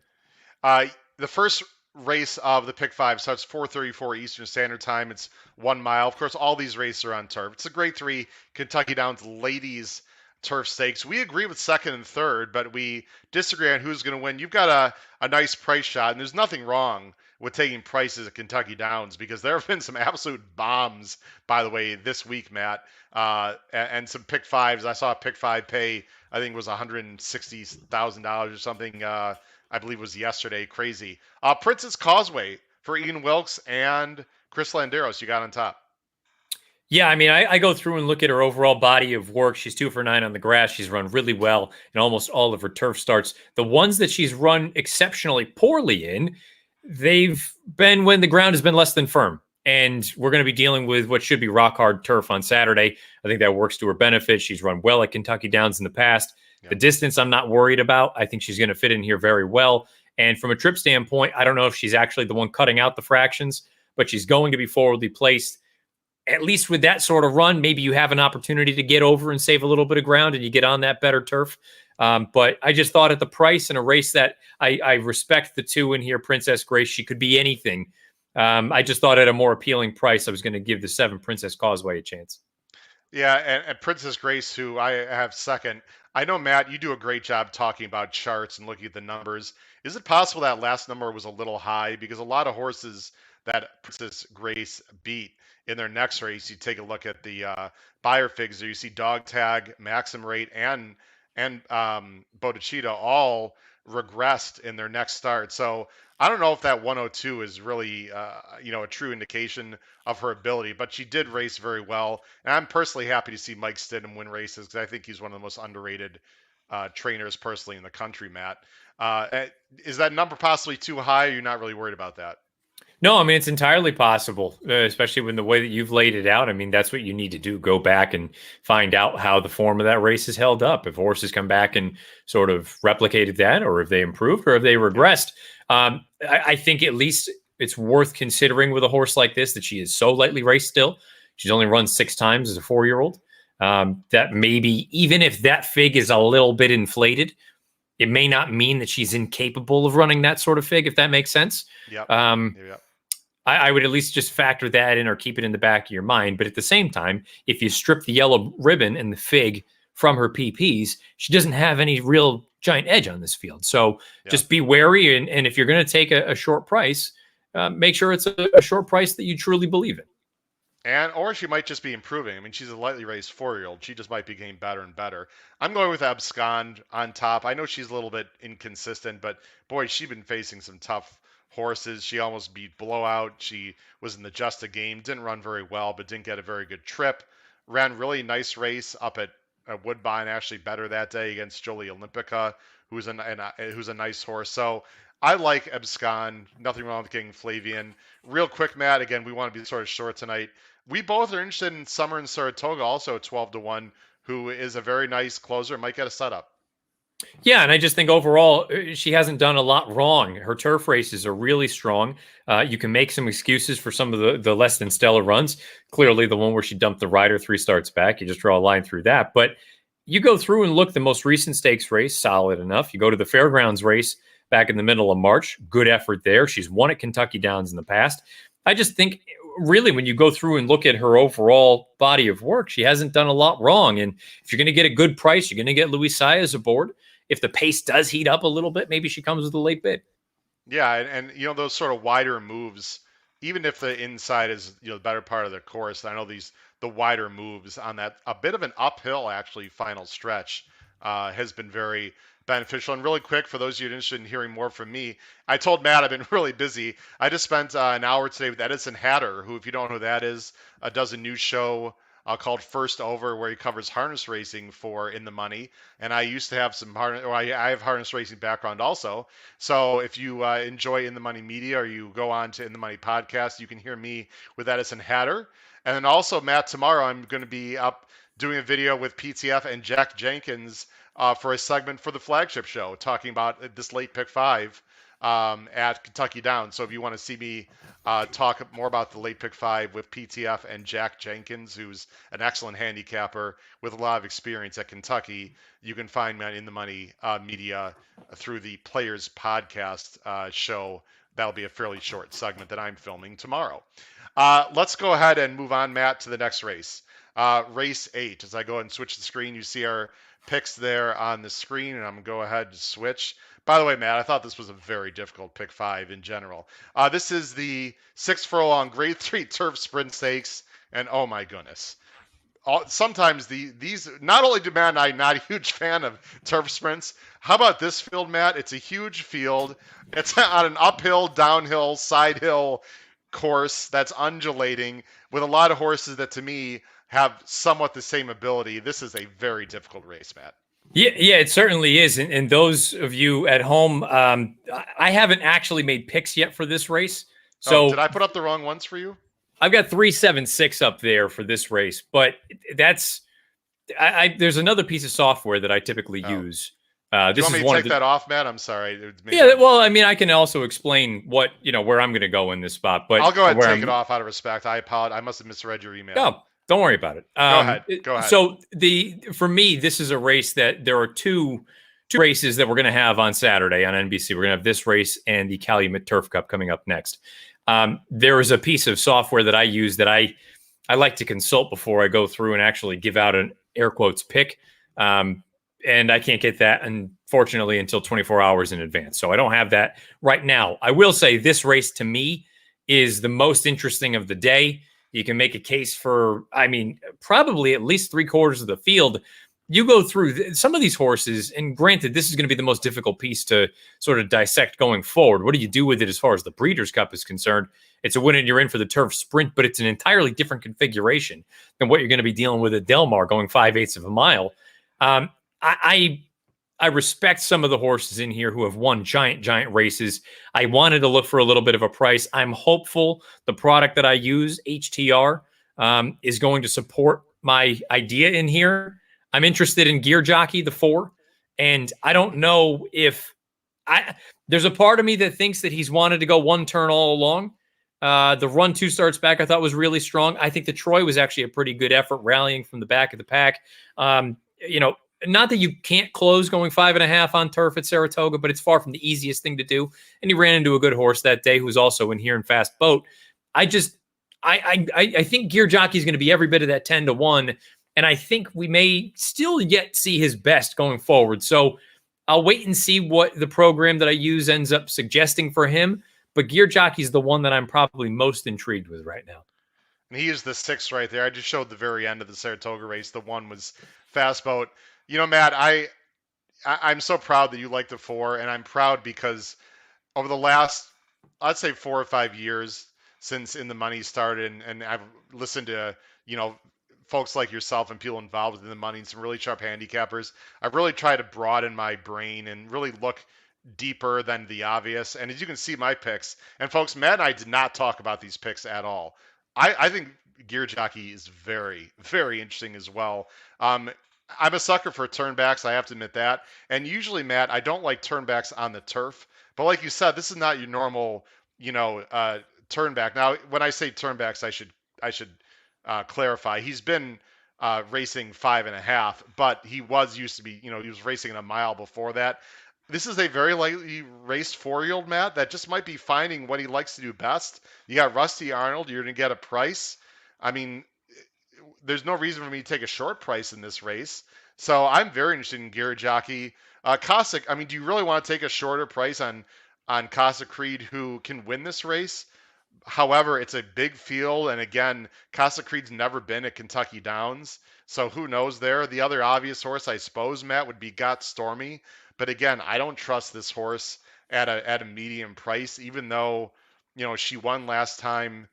The first race of the pick 5 starts 4:34 Eastern Standard Time. It's 1 mile. Of course, all these races are on turf. It's a grade 3 Kentucky Downs ladies turf stakes. We agree with second and third, but we disagree on who's going to win. You've got a nice price shot, and there's nothing wrong with taking prices at Kentucky Downs, because there have been some absolute bombs, by the way, this week, Matt, and some pick 5s. I saw a pick 5 pay, I think it was $160,000 or something. I believe it was yesterday. Crazy. Princess Causeway for Ian Wilkes and Chris Landeros, you got on top. Yeah, I mean, I go through and look at her overall body of work. She's 2 for 9 on the grass. She's run really well in almost all of her turf starts. The ones that she's run exceptionally poorly in, they've been when the ground has been less than firm. And we're going to be dealing with what should be rock hard turf on Saturday. I think that works to her benefit. She's run well at Kentucky Downs in the past. The distance I'm not worried about. I think she's going to fit in here very well. And from a trip standpoint, I don't know if she's actually the one cutting out the fractions, but she's going to be forwardly placed. At least with that sort of run, maybe you have an opportunity to get over and save a little bit of ground, and you get on that better turf. But I just thought at the price, in a race that I respect the 2 in here, Princess Grace, she could be anything. I just thought at a more appealing price, I was going to give the 7 Princess Causeway a chance. Yeah, and Princess Grace, who I have second. I know, Matt, you do a great job talking about charts and looking at the numbers. Is it possible that last number was a little high? Because a lot of horses that Princess Grace beat in their next race, you take a look at the buyer figures, you see Dog Tag, Maxim Rate, and Bodachita all regressed in their next start. So I don't know if that 102 is really, a true indication of her ability, but she did race very well. And I'm personally happy to see Mike Stidham win races, because I think he's one of the most underrated trainers personally in the country, Matt. Is that number possibly too high, or you're not really worried about that? No, I mean, it's entirely possible, especially when the way that you've laid it out. I mean, that's what you need to do. Go back and find out how the form of that race has held up. If horses come back and sort of replicated that, or if they improved, or if they regressed. I think at least it's worth considering with a horse like this, that she is so lightly raced still. She's only run 6 times as a 4-year-old. That maybe, even if that fig is a little bit inflated, it may not mean that she's incapable of running that sort of fig, if that makes sense. Yep. Yep. I would at least just factor that in or keep it in the back of your mind. But at the same time, if you strip the yellow ribbon and the fig from her PPs, she doesn't have any real giant edge on this field. So Yeah. just be wary. And if you're going to take a short price, make sure it's a short price that you truly believe in. Or she might just be improving. I mean, she's a lightly raised 4-year-old. She just might be getting better and better. I'm going with Abscond on top. I know she's a little bit inconsistent, but boy, she's been facing some tough horses. She almost beat Blowout. She was in the Just a Game, didn't run very well, but didn't get a very good trip. Ran really nice race up at Woodbine, actually better that day against Jolie Olympica, who's a nice horse. So I like Abscond. Nothing wrong with getting Flavian. Real quick, Matt. Again, we want to be sort of short tonight. We both are interested in Summer and Saratoga, also at 12-1, who is a very nice closer, might get a setup. Yeah, and I just think overall she hasn't done a lot wrong. Her turf races are really strong. You can make some excuses for some of the less than stellar runs. Clearly, the one where she dumped the rider 3 starts back, you just draw a line through that. But you go through and look, the most recent stakes race, solid enough. You go to the Fairgrounds race back in the middle of March, good effort there. She's won at Kentucky Downs in the past. I just think really when you go through and look at her overall body of work, she hasn't done a lot wrong. And if you're going to get a good price, you're going to get Luis Saez aboard. If the pace does heat up a little bit, maybe she comes with a late bid. Yeah, and those sort of wider moves, even if the inside is the better part of the course, I know the wider moves on that a bit of an uphill actually final stretch has been very beneficial. And really quick, for those of you interested in hearing more from me, I told Matt I've been really busy. I just spent an hour today with Edison Hatter, who, if you don't know who that is, does a new show called First Over, where he covers harness racing for In the Money. And I used to have I have harness racing background also. So if you enjoy In the Money Media, or you go on to In the Money Podcast, you can hear me with Edison Hatter. And then also, Matt, tomorrow I'm going to be up doing a video with PTF and Jack Jenkins for a segment for the flagship show, talking about this late pick 5 at Kentucky Downs. So if you want to see me talk more about the late pick 5 with PTF and Jack Jenkins, who's an excellent handicapper with a lot of experience at Kentucky, you can find me on In the Money Media through the Players Podcast show. That'll be a fairly short segment that I'm filming tomorrow. Let's go ahead and move on, Matt, to the next race. Race 8. As I go ahead and switch the screen, you see our picks there on the screen, and I'm going to go ahead and switch. By the way, Matt, I thought this was a very difficult pick 5 in general. This is the 6 furlong Grade 3 Turf Sprint Stakes, and oh my goodness. Sometimes these, not only do Matt and I not a huge fan of turf sprints, how about this field, Matt? It's a huge field. It's on an uphill, downhill, side hill course that's undulating with a lot of horses that, to me, have somewhat the same ability. This is a very difficult race, Matt. Yeah, it certainly is. And those of you at home, I haven't actually made picks yet for this race. So did I put up the wrong ones for you? I've got 376 up there for this race, but that's there's another piece of software that I typically use. Do you want me to take that off, Matt? I'm sorry. Yeah, well, I mean, I can also explain where I'm going to go in this spot, but I'll go ahead and take it off out of respect. I apologize. I must have misread your email. No, don't worry about it. Go ahead. So for me, this is a race that there are two races that we're going to have on Saturday on NBC. We're going to have this race and the Calumet Turf Cup coming up next. There is a piece of software that I use that I like to consult before I go through and actually give out an air quotes pick. And I can't get that, unfortunately, until 24 hours in advance. So I don't have that right now. I will say this race, to me, is the most interesting of the day. You can make a case for, probably at least 3/4 of the field. You go through some of these horses, and granted, this is going to be the most difficult piece to sort of dissect going forward. What do you do with it as far as the Breeders' Cup is concerned? It's a win and you're in for the turf sprint, but it's an entirely different configuration than what you're going to be dealing with at Del Mar going 5/8 of a mile. I respect some of the horses in here who have won giant races. I wanted to look for a little bit of a price. I'm hopeful the product that I use, HTR, is going to support my idea in here. I'm interested in Gear Jockey, the 4, and I don't know if there's a part of me that thinks that he's wanted to go one turn all along. The run 2 starts back I thought was really strong. I think the Troy was actually a pretty good effort rallying from the back of the pack. Not that you can't close going 5.5 on turf at Saratoga, but it's far from the easiest thing to do. And he ran into a good horse that day who's also in here in Fast Boat. I just I think Gear Jockey is going to be every bit of that 10-1, and I think we may still yet see his best going forward. So I'll wait and see what the program that I use ends up suggesting for him. But Gear Jockey is the one that I'm probably most intrigued with right now. And he is the sixth right there. I just showed the very end of the Saratoga race. The one was Fast Boat. You know, Matt, I'm so proud that you like the four, and I'm proud because over the last, I'd say 4 or 5 years since In the Money started, and I've listened to, you know, folks like yourself and people involved with In the Money and some really sharp handicappers. I've really tried to broaden my brain and really look deeper than the obvious. And as you can see, my picks, and folks, Matt and I did not talk about these picks at all. I think Gear Jockey is very, very interesting as well. Um, I'm a sucker for turnbacks, I have to admit that. And usually, Matt, I don't like turnbacks on the turf. But like you said, this is not your normal, you know, turnback. Now, when I say turnbacks, I should clarify. He's been racing 5.5, but he was used to be, you know, he was racing in a mile before that. This is a very lightly raced 4-year-old Matt that just might be finding what he likes to do best. You got Rusty Arnold. You're going to get a price. I mean, there's no reason for me to take a short price in this race. So I'm very interested in Garrett Jockey. Cossack, I mean, do you really want to take a shorter price on Cossack Creed who can win this race? However, it's a big field, and again, Casa Creed's never been at Kentucky Downs, so who knows there. The other obvious horse, I suppose, Matt, would be Got Stormy, but again, I don't trust this horse at a medium price, even though you know she won last time.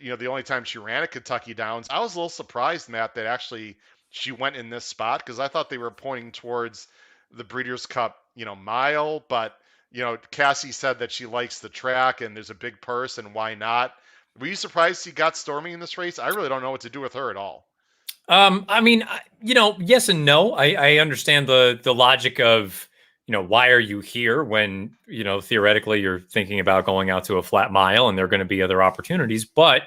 You know, the only time she ran at Kentucky Downs, I was a little surprised, Matt, that actually she went in this spot because I thought they were pointing towards the Breeders' Cup, you know, mile, but you know, Cassie said that she likes the track and there's a big purse and why not? Were you surprised he got Stormy in this race? I really don't know what to do with her at all. I mean, yes and no. I understand the logic of, why are you here when, theoretically you're thinking about going out to a flat mile and there are going to be other opportunities. But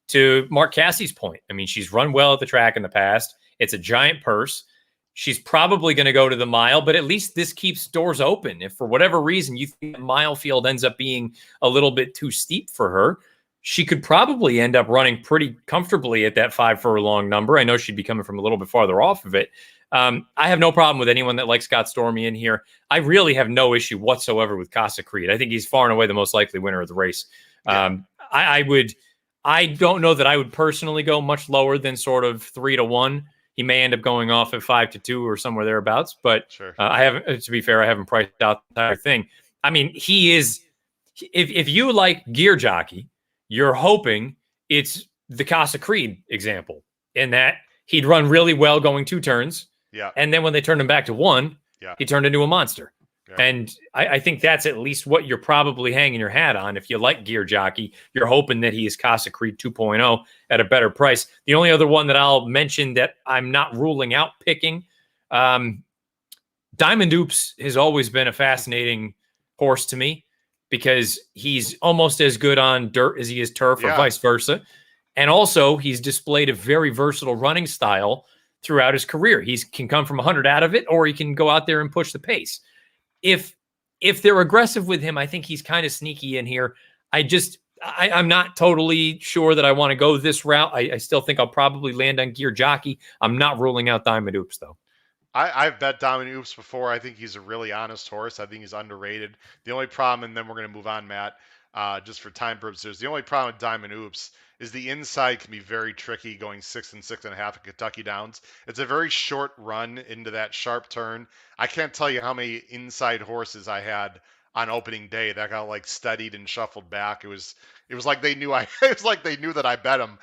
to Mark Cassie's point, I mean, she's run well at the track in the past. It's a giant purse. She's probably going to go to the mile, but at least this keeps doors open. If for whatever reason you think the mile field ends up being a little bit too steep for her, she could probably end up running pretty comfortably at that 5 furlong number. I know she'd be coming from a little bit farther off of it. I have no problem with anyone that likes Scott Stormy in here. I really have no issue whatsoever with Casa Creed. I think he's far and away the most likely winner of the race. Yeah. I don't know that I would personally go much lower than sort of 3-1. He may end up going off at 5-2 or somewhere thereabouts. But Sure. I haven't, to be fair, I haven't priced out the entire thing. I mean, he is. If you like Gear Jockey, you're hoping it's the Casa Creed example in that he'd run really well going 2 turns. Yeah. And then when they turned him back to 1, Yeah. he turned into a monster. Yeah. And I think that's at least what you're probably hanging your hat on. If you like Gear Jockey, you're hoping that he is Casa Creed 2.0 at a better price. The only other one that I'll mention that I'm not ruling out picking, Diamond Oops has always been a fascinating horse to me because he's almost as good on dirt as he is turf or vice versa. And also he's displayed a very versatile running style throughout his career. He can come from 100 out of it, or he can go out there and push the pace. If they're aggressive with him, I think he's kind of sneaky in here. I'm not totally sure that I want to go this route. I still think I'll probably land on Gear Jockey. I'm not ruling out Diamond Oops, though. I've bet Diamond Oops before. I think he's a really honest horse. I think he's underrated. The only problem, and then we're going to move on, Matt, just for time purposes. The only problem with Diamond Oops is the inside can be very tricky going 6 and 6.5 at Kentucky Downs. It's a very short run into that sharp turn. I can't tell you how many inside horses I had on opening day that got like studied and shuffled back. It was like they knew it was like they knew that I bet them.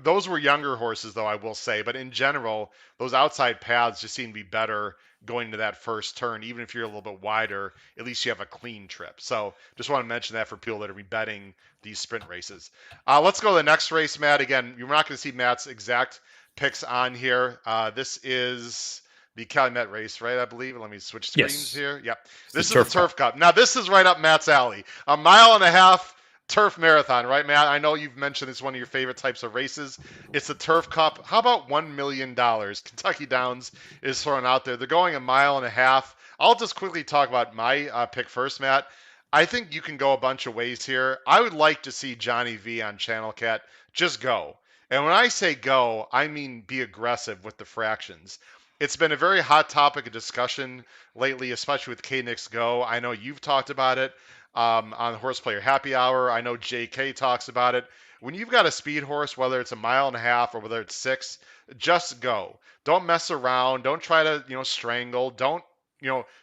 Those were younger horses, though, I will say. But in general, those outside paths just seem to be better going into that first turn. Even if you're a little bit wider, at least you have a clean trip. So just want to mention that for people that are betting these sprint races. Let's go to the next race, Matt. Again, you're not going to see Matt's exact picks on here. This is the Calumet race, right? I believe. Let me switch screens here. Yep. This is the Turf Cup. Now, this is right up Matt's alley. 1.5 mile turf marathon, right, Matt? I know you've mentioned it's one of your favorite types of races. It's the Turf Cup. How about $1 million? Kentucky Downs is thrown out there. They're going 1.5 miles. I'll just quickly talk about my pick first, Matt. I think you can go a bunch of ways here. I would like to see Johnny V on Channel Cat just go. And when I say go, I mean be aggressive with the fractions. It's been a very hot topic of discussion lately, especially with K-Nix Go. I know you've talked about it on Horse Player Happy Hour. I know JK talks about it. When you've got a speed horse, whether it's a mile and a half or whether it's 6, just go. Don't mess around. Don't try to, strangle. Don't,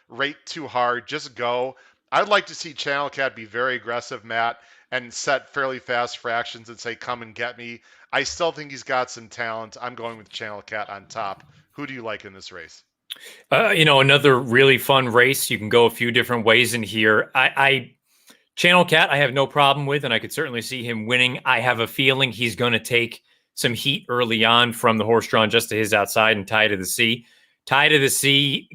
rate too hard. Just go. I'd like to see Channel Cat be very aggressive, Matt, and set fairly fast fractions and say, "Come and get me." I still think he's got some talent. I'm going with Channel Cat on top. Who do you like in this race? Another really fun race. You can go a few different ways in here. I Channel Cat, I have no problem with, and I could certainly see him winning. I have a feeling he's going to take some heat early on from the horse drawn just to his outside and Tie to the Sea. Tie to the Sea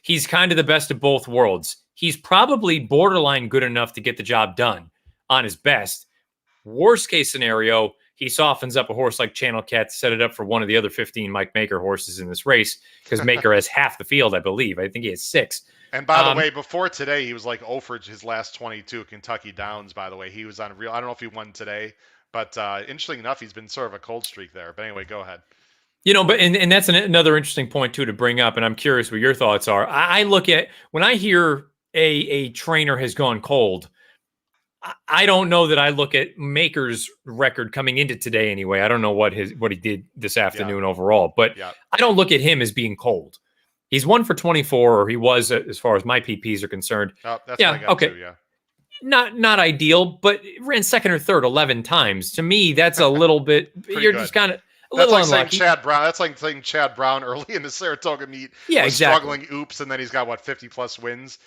he's kind of the best of both worlds. He's probably borderline good enough to get the job done on his best. Worst case scenario, he softens up a horse like Channel Cat to set it up for one of the other 15 Mike Maker horses in this race, because Maker has half the field, I believe. I think he has 6. And by the way, before today, he was like 0 for his last 22 at Kentucky Downs, by the way. He was on real. I don't know if he won today, but interesting enough, he's been sort of a cold streak there. But anyway, go ahead. But that's another interesting point, too, to bring up, and I'm curious what your thoughts are. I look at, when I hear a trainer has gone cold, I don't know that I look at Maker's record coming into today anyway. I don't know what he did this afternoon overall, but I don't look at him as being cold. He's 1 for 24, or he was, as far as my PPs are concerned. Oh, that's what I got okay. too, yeah. Not ideal, but ran second or third 11 times. To me, that's a little bit. You're good. Just kind of a little like unlucky. Saying Chad Brown. That's like saying Chad Brown early in the Saratoga meet. Yeah, was exactly. Struggling, oops, and then he's got 50 plus wins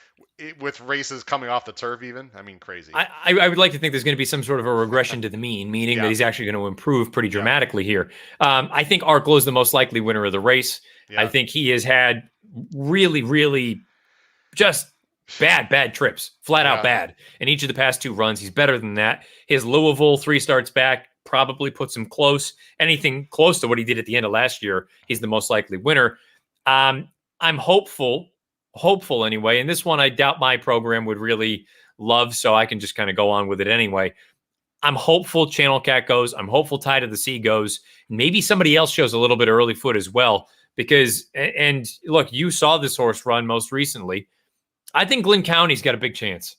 with races coming off the turf. Even crazy. I would like to think there's going to be some sort of a regression to the mean, meaning that he's actually going to improve pretty dramatically here. I think Arklow is the most likely winner of the race. Yeah. I think he has had really, really just bad trips, flat out bad. In each of the past 2 runs, he's better than that. His Louisville 3 starts back probably puts him close. Anything close to what he did at the end of last year, he's the most likely winner. I'm hopeful anyway. And this one, I doubt my program would really love, so I can just kind of go on with it anyway. I'm hopeful Channel Cat goes. I'm hopeful Tie to the Sea goes. Maybe somebody else shows a little bit of early foot as well. Because, and look, you saw this horse run most recently. I think Glenn County's got a big chance.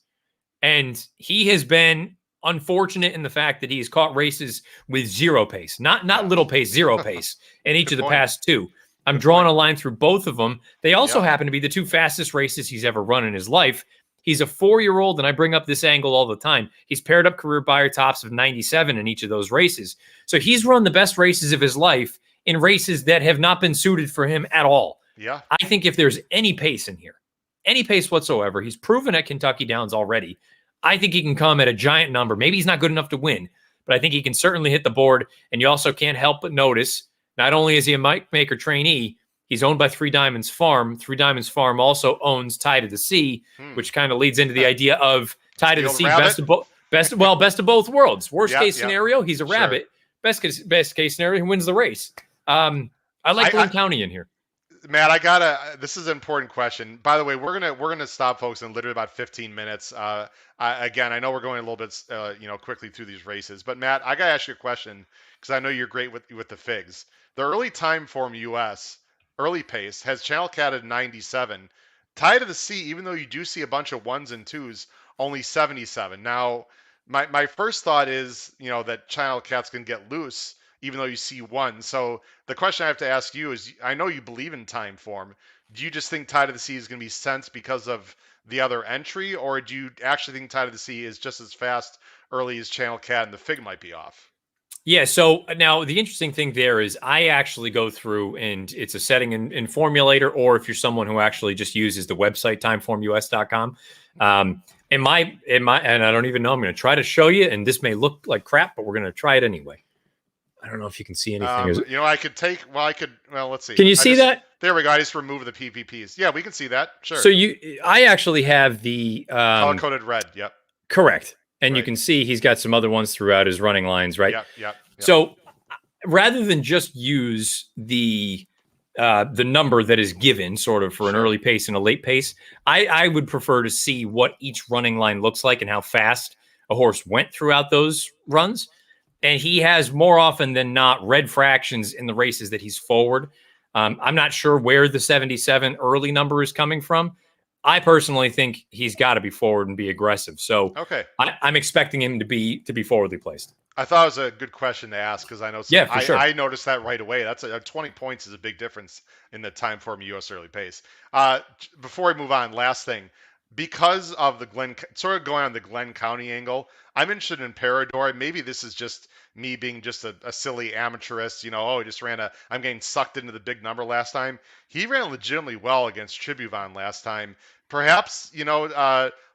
And he has been unfortunate in the fact that he's caught races with 0 pace, not little pace, 0 pace in each of the past 2. I'm drawing a line through both of them. They also happen to be the 2 fastest races he's ever run in his life. He's a 4-year-old, and I bring up this angle all the time. He's paired up career Beyer tops of 97 in each of those races. So he's run the best races of his life in races that have not been suited for him at all. Yeah. I think if there's any pace in here, any pace whatsoever, he's proven at Kentucky Downs already. I think he can come at a giant number. Maybe he's not good enough to win, but I think he can certainly hit the board. And you also can't help but notice, not only is he a Mike Maker trainee, he's owned by Three Diamonds Farm. Three Diamonds Farm also owns Tie to the Sea, which kind of leads into the idea of Tie to the Sea, best of both worlds. Worst case scenario, he's a rabbit. Best case scenario, he wins the race. I like Glenn County in here. Matt, this is an important question. By the way, we're gonna stop folks in literally about 15 minutes. Again, I know we're going a little bit quickly through these races, but Matt, I gotta ask you a question because I know you're great with the figs. The early time form US early pace has Channel Cat at 97. Tie to the Sea, even though you do see a bunch of 1s and 2s, only 77. Now, my first thought is that Channel Cat's gonna get loose, even though you see 1. So the question I have to ask you is, I know you believe in time form. Do you just think Tie to the Sea is going to be sensed because of the other entry, or do you actually think Tie to the Sea is just as fast early as Channel Cat and the fig might be off? Yeah, so now the interesting thing there is I actually go through, and it's a setting in Formulator, or if you're someone who actually just uses the website timeformus.com. And I don't even know, I'm going to try to show you, and this may look like crap, but we're going to try it anyway. I don't know if you can see anything. Let's see. Can you see that? There we go. I just removed the PPPs. Yeah, we can see that. Sure. So I actually have the color-coded red. Yep. Correct. And you can see he's got some other ones throughout his running lines, right? Yep. So rather than just use the the number that is given sort of for an Sure. early pace and a late pace. I would prefer to see what each running line looks like and how fast a horse went throughout those runs. And he has more often than not red fractions in the races that he's forward. I'm not sure where the 77 early number is coming from. I personally think he's got to be forward and be aggressive. So Okay. I'm expecting him to be forwardly placed. I thought it was a good question to ask because I know Yeah, for sure. I noticed that right away. That's 20 points is a big difference in the time form U.S. early pace. Before we move on, last thing, because of the Glen, sort of going on the Glen County angle, I'm interested in Parador. Maybe this is just me being just a silly amateurist. Oh, he just I'm getting sucked into the big number last time. He ran legitimately well against Tribhuvan last time. Perhaps,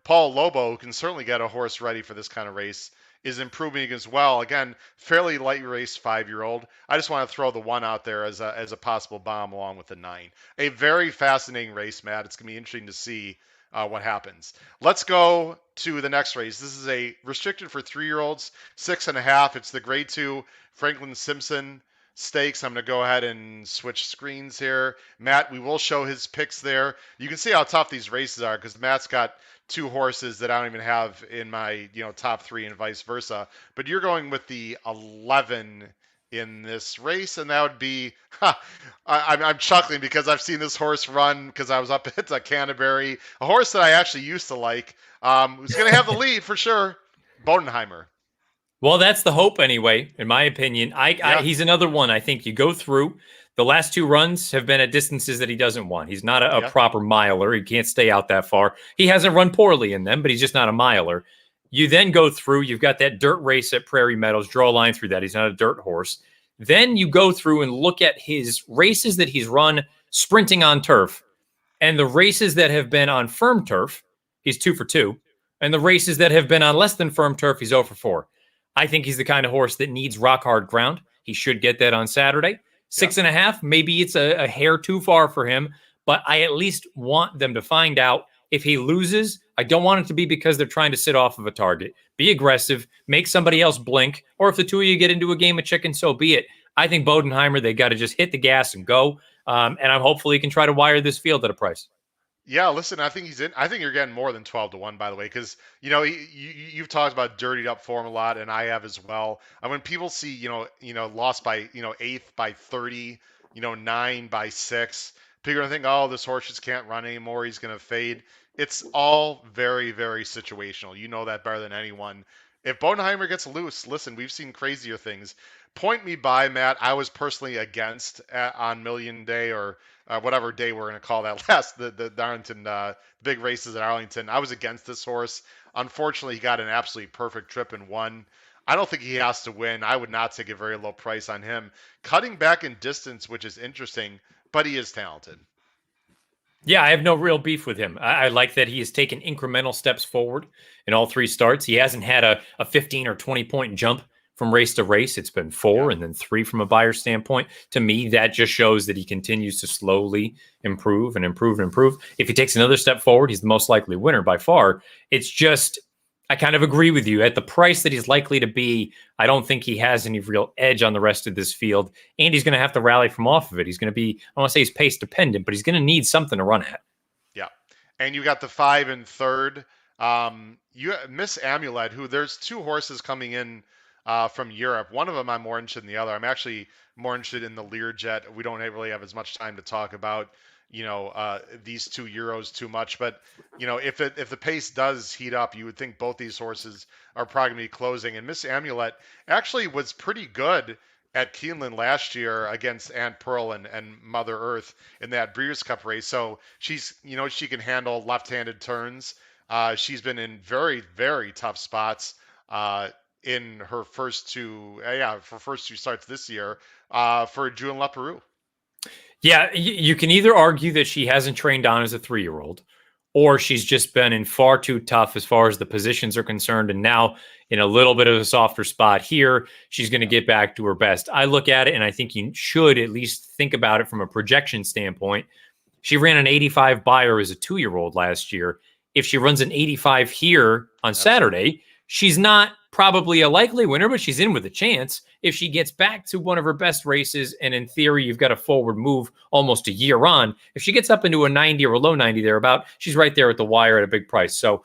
Paul Lobo, who can certainly get a horse ready for this kind of race, is improving as well. Again, fairly light race 5-year-old. I just want to throw the one out there as a possible bomb along with the 9. A very fascinating race, Matt. It's going to be interesting to see what happens. Let's go to the next race. This is a restricted for 3-year-olds, 6.5. It's the Grade 2 Franklin Simpson Stakes. I'm going to go ahead and switch screens here. Matt, we will show his picks there. You can see how tough these races are because Matt's got 2 horses that I don't even have in my top 3 and vice versa. But you're going with the 11 in this race, and that would be I'm chuckling because I've seen this horse run because I was up at Canterbury, a horse that I actually used to like, who's going to have the lead for sure, Bodenheimer. Well, that's the hope anyway, in my opinion. Yeah. He's another one. I think you go through. The last 2 runs have been at distances that he doesn't want. He's not a proper miler. He can't stay out that far. He hasn't run poorly in them, but he's just not a miler. You then go through. You've got that dirt race at Prairie Meadows. Draw a line through that. He's not a dirt horse. Then you go through and look at his races that he's run sprinting on turf, and the races that have been on firm turf, he's 2 for 2. And the races that have been on less than firm turf, he's 0 for 4. I think he's the kind of horse that needs rock hard ground. He should get that on Saturday. 6.5, maybe it's a hair too far for him, but I at least want them to find out if he loses. I don't want it to be because they're trying to sit off of a target. Be aggressive, make somebody else blink, or if the 2 of you get into a game of chicken, so be it. I think Bodenheimer, they got to just hit the gas and go. And I'm hopefully he can try to wire this field at a price. Yeah, listen, I think he's in. I think you're getting more than 12-1, by the way, because you've talked about dirtied up form a lot, and I have as well. And when people see lost by 8th by 30, 9 by 6, people are gonna think, oh, this horse just can't run anymore. He's gonna fade. It's all very, very situational. You know that better than anyone. If Bodenheimer gets loose, listen, we've seen crazier things. Point me by, Matt. I was personally against on Million Day or whatever day we're going to call that last the Arlington big races at Arlington. I was against this horse. Unfortunately, he got an absolutely perfect trip and won. I don't think he has to win. I would not take a very low price on him. Cutting back in distance, which is interesting, but he is talented. Yeah, I have no real beef with him. I like that he has taken incremental steps forward in all 3 starts. He hasn't had a 15 or 20 point jump from race to race. It's been 4 and then 3 from a buyer standpoint. To me, that just shows that he continues to slowly improve and improve and improve. If he takes another step forward, he's the most likely winner by far. It's just, I kind of agree with you. At the price that he's likely to be, I don't think he has any real edge on the rest of this field. And he's going to have to rally from off of it. He's going to be, I don't want to say he's pace dependent, but he's going to need something to run at. Yeah. And you got the 5 and 3rd. You Miss Amulet, who there's 2 horses coming in from Europe. One of them I'm more interested in the other. I'm actually more interested in the Learjet. We don't really have as much time to talk about, these 2 Euros too much. But, if the pace does heat up, you would think both these horses are probably going to be closing. And Miss Amulet actually was pretty good at Keeneland last year against Aunt Pearl and Mother Earth in that Breeders' Cup race. So she's, she can handle left-handed turns. She's been in very, very tough spots in her first 2 starts this year for Julian Leparoux. Yeah, you can either argue that she hasn't trained on as a 3-year-old, or she's just been in far too tough as far as the positions are concerned. And now in a little bit of a softer spot here, she's going to get back to her best. I look at it and I think you should at least think about it from a projection standpoint. She ran an 85 buyer as a 2-year-old last year. If she runs an 85 here on Saturday, she's not probably a likely winner, but she's in with a chance. If she gets back to one of her best races, and in theory, you've got a forward move almost a year on, if she gets up into a 90 or a low 90 thereabout, she's right there at the wire at a big price. So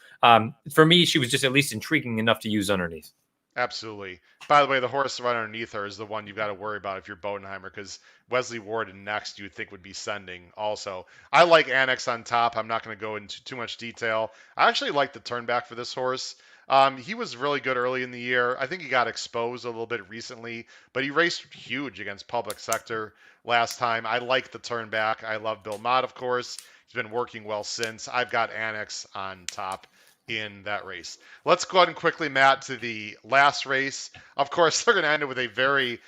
for me, she was just at least intriguing enough to use underneath. Absolutely. By the way, the horse right underneath her is the one you've got to worry about if you're Bodenheimer, because Wesley Ward and next you would think would be sending also. I like Annex on top. I'm not going to go into too much detail. I actually like the turn back for this horse. He was really good early in the year. I think he got exposed a little bit recently, but he raced huge against public sector last time. I like the turn back. I love Bill Mott, of course. He's been working well since. I've got Annex on top in that race. Let's go ahead and quickly, Matt, to the last race. Of course, they're going to end it with a very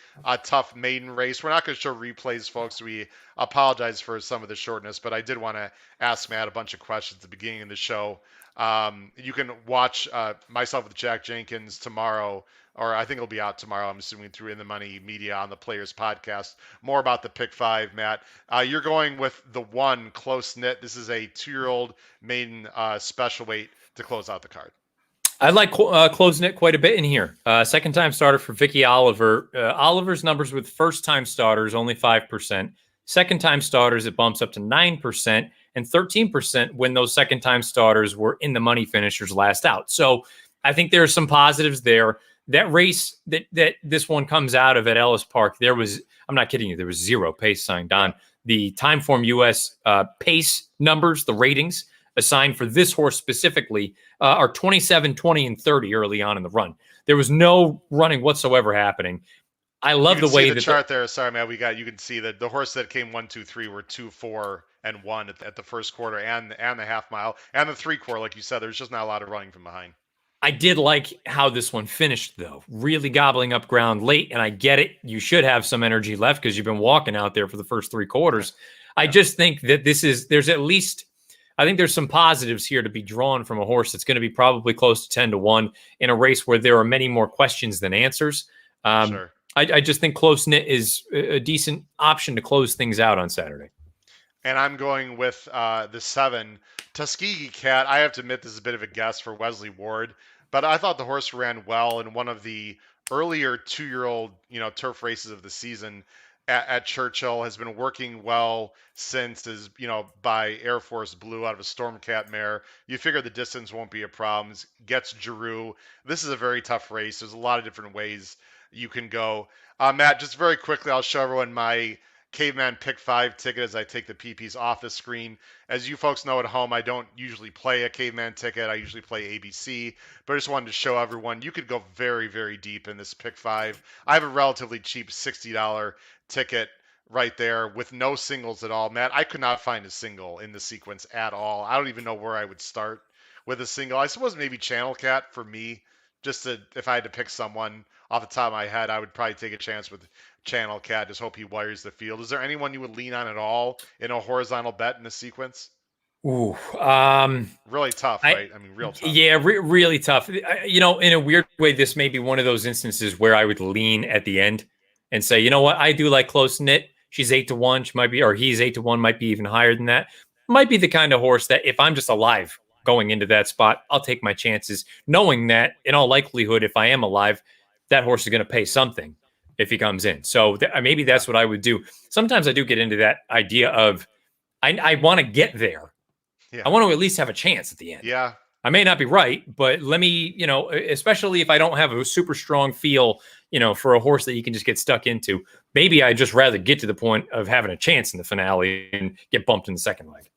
tough maiden race. We're not going to show replays, folks. We apologize for some of the shortness, but I did want to ask Matt a bunch of questions at the beginning of the show. You can watch myself with Jack Jenkins tomorrow, or I think it'll be out tomorrow. I'm assuming through In the Money Media on the Players Podcast. More about the pick five, Matt. You're going with the one close knit. This is a 2-year-old maiden special weight to close out the card. I like closing it quite a bit in here. Second time starter for Vicky Oliver. Oliver's numbers with first time starters only 5%. Second time starters, it bumps up to 9%, and 13% when those second time starters were in the money finishers last out. So I think there are some positives there. That race that this one comes out of at Ellis Park, there was, I'm not kidding you, there was zero pace signed on. The Timeform US pace numbers, the ratings assigned for this horse specifically are 27, 20, and 30 early on in the run. There was no running whatsoever happening. I love the way the that chart there. Sorry, man. You can see that the horse that came 1, 2, 3 were 2, 4, and 1 at the first quarter and the half mile and the 3-quarter. Like you said, there's just not a lot of running from behind. I did like how this one finished, though. Really gobbling up ground late, and I get it. You should have some energy left because you've been walking out there for the first 3 quarters. Yeah. I just think that there's at least, I think there's some positives here to be drawn from a horse that's going to be probably close to 10-1 in a race where there are many more questions than answers. Sure. I just think close knit is a decent option to close things out on Saturday. And I'm going with the 7, Tuskegee Cat. I have to admit this is a bit of a guess for Wesley Ward, but I thought the horse ran well in one of the earlier 2-year-old, turf races of the season at Churchill. Has been working well since, by Air Force Blue out of a Stormcat mare. You figure the distance won't be a problem. Gets Giroux. This is a very tough race. There's a lot of different ways you can go. Matt, just very quickly, I'll show everyone my Caveman Pick 5 ticket as I take the PPs off the screen. As you folks know at home, I don't usually play a Caveman ticket. I usually play ABC, but I just wanted to show everyone you could go very, very deep in this Pick 5. I have a relatively cheap $60 ticket right there with no singles at all. Matt, I could not find a single in the sequence at all. I don't even know where I would start with a single. I suppose maybe Channel Cat for me, if I had to pick someone off the top of my head, I would probably take a chance with Channel Cat. Just hope he wires the field. Is there anyone you would lean on at all in a horizontal bet in this sequence? Ooh, really tough, right? I mean, real tough. Yeah, really tough. In a weird way, this may be one of those instances where I would lean at the end and say, you know what, I do like close knit. She's 8-1. She might be, or he's 8-1, might be even higher than that. Might be the kind of horse that if I'm just alive going into that spot, I'll take my chances, knowing that in all likelihood, if I am alive, that horse is going to pay something if he comes in. So maybe that's what I would do. Sometimes I do get into that idea of I want to get there. Yeah. I want to at least have a chance at the end. Yeah. I may not be right, but let me, especially if I don't have a super strong feel, for a horse that you can just get stuck into, maybe I'd just rather get to the point of having a chance in the finale and get bumped in the second leg.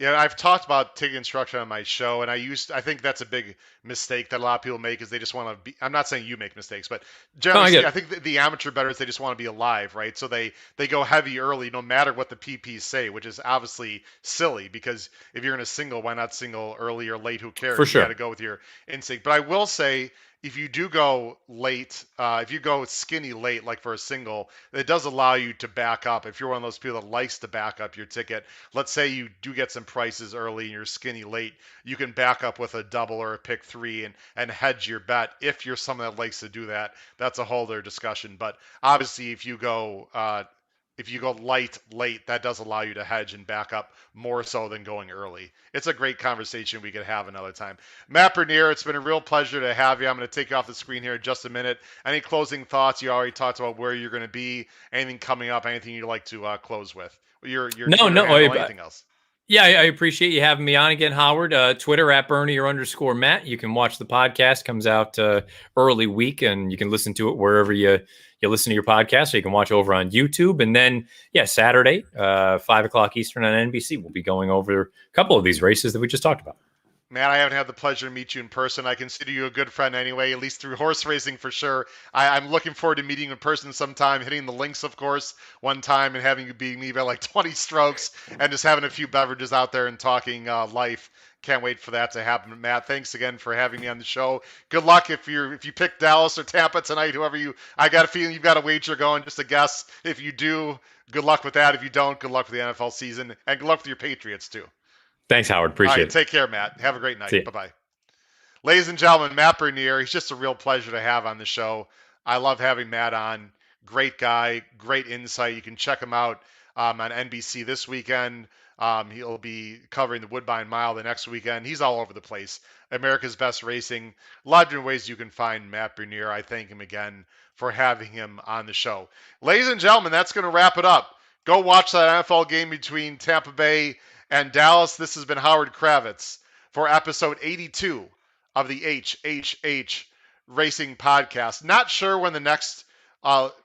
Yeah, I've talked about ticket instruction on my show, and I think that's a big mistake that a lot of people make is they just want to be. I'm not saying you make mistakes, but generally, I think the amateur bettors they just want to be alive, right? So they go heavy early, no matter what the PPs say, which is obviously silly because if you're in a single, why not single early or late? Who cares? For sure. You got to go with your instinct. But I will say, if you do go late, if you go skinny late, like for a single, it does allow you to back up. If you're one of those people that likes to back up your ticket, let's say you do get some prices early and you're skinny late, you can back up with a double or a pick 3 and hedge your bet. If you're someone that likes to do that, that's a whole other discussion. But obviously, if you go if you go light late, that does allow you to hedge and back up more so than going early. It's a great conversation we could have another time. Matt Bernier, it's been a real pleasure to have you. I'm going to take you off the screen here in just a minute. Any closing thoughts? You already talked about where you're going to be. Anything coming up? Anything you'd like to close with? Your No, Twitter no. handle? Anything else? Yeah, I appreciate you having me on again, Howard. Twitter at Bernier_Matt. You can watch the podcast. Comes out early week, and you can listen to it wherever you listen to your podcast. So you can watch over on YouTube, and then Saturday, 5 o'clock Eastern on NBC. We'll be going over a couple of these races that we just talked about. Matt, I haven't had the pleasure to meet you in person. I consider you a good friend anyway, at least through horse racing for sure. I'm looking forward to meeting you in person sometime, hitting the links, of course, one time and having you beat me by like 20 strokes and just having a few beverages out there and talking life. Can't wait for that to happen. Matt, thanks again for having me on the show. Good luck if you pick Dallas or Tampa tonight, whoever you. I got a feeling you've got a wager going, just a guess. If you do, good luck with that. If you don't, good luck with the NFL season and good luck with your Patriots too. Thanks, Howard. All Appreciate right, it. take care, Matt. Have a great See night. you. Bye bye. Ladies and gentlemen, Matt Bernier, he's just a real pleasure to have on the show. I love having Matt on. Great guy, great insight. You can check him out on NBC this weekend. He'll be covering the Woodbine Mile the next weekend. He's all over the place. America's Best Racing. A lot of different ways you can find Matt Bernier. I thank him again for having him on the show. Ladies and gentlemen, that's going to wrap it up. Go watch that NFL game between Tampa Bay and Dallas. This has been Howard Kravitz for episode 82 of the HHH Racing Podcast. Not sure when the next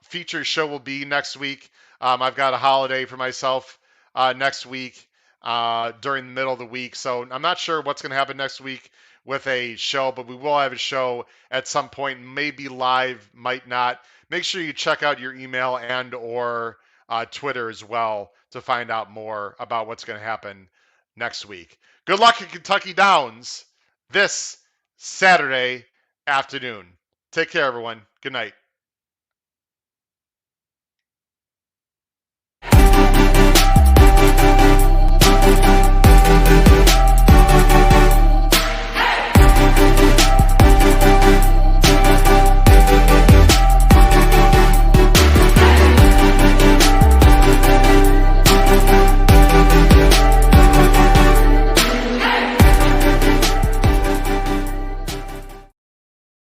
feature show will be next week. I've got a holiday for myself next week during the middle of the week, so I'm not sure what's going to happen next week with a show, but we will have a show at some point, maybe live, might not. Make sure you check out your email and or Twitter as well to find out more about what's going to happen next week. Good luck at Kentucky Downs this Saturday afternoon. Take care, everyone. Good night.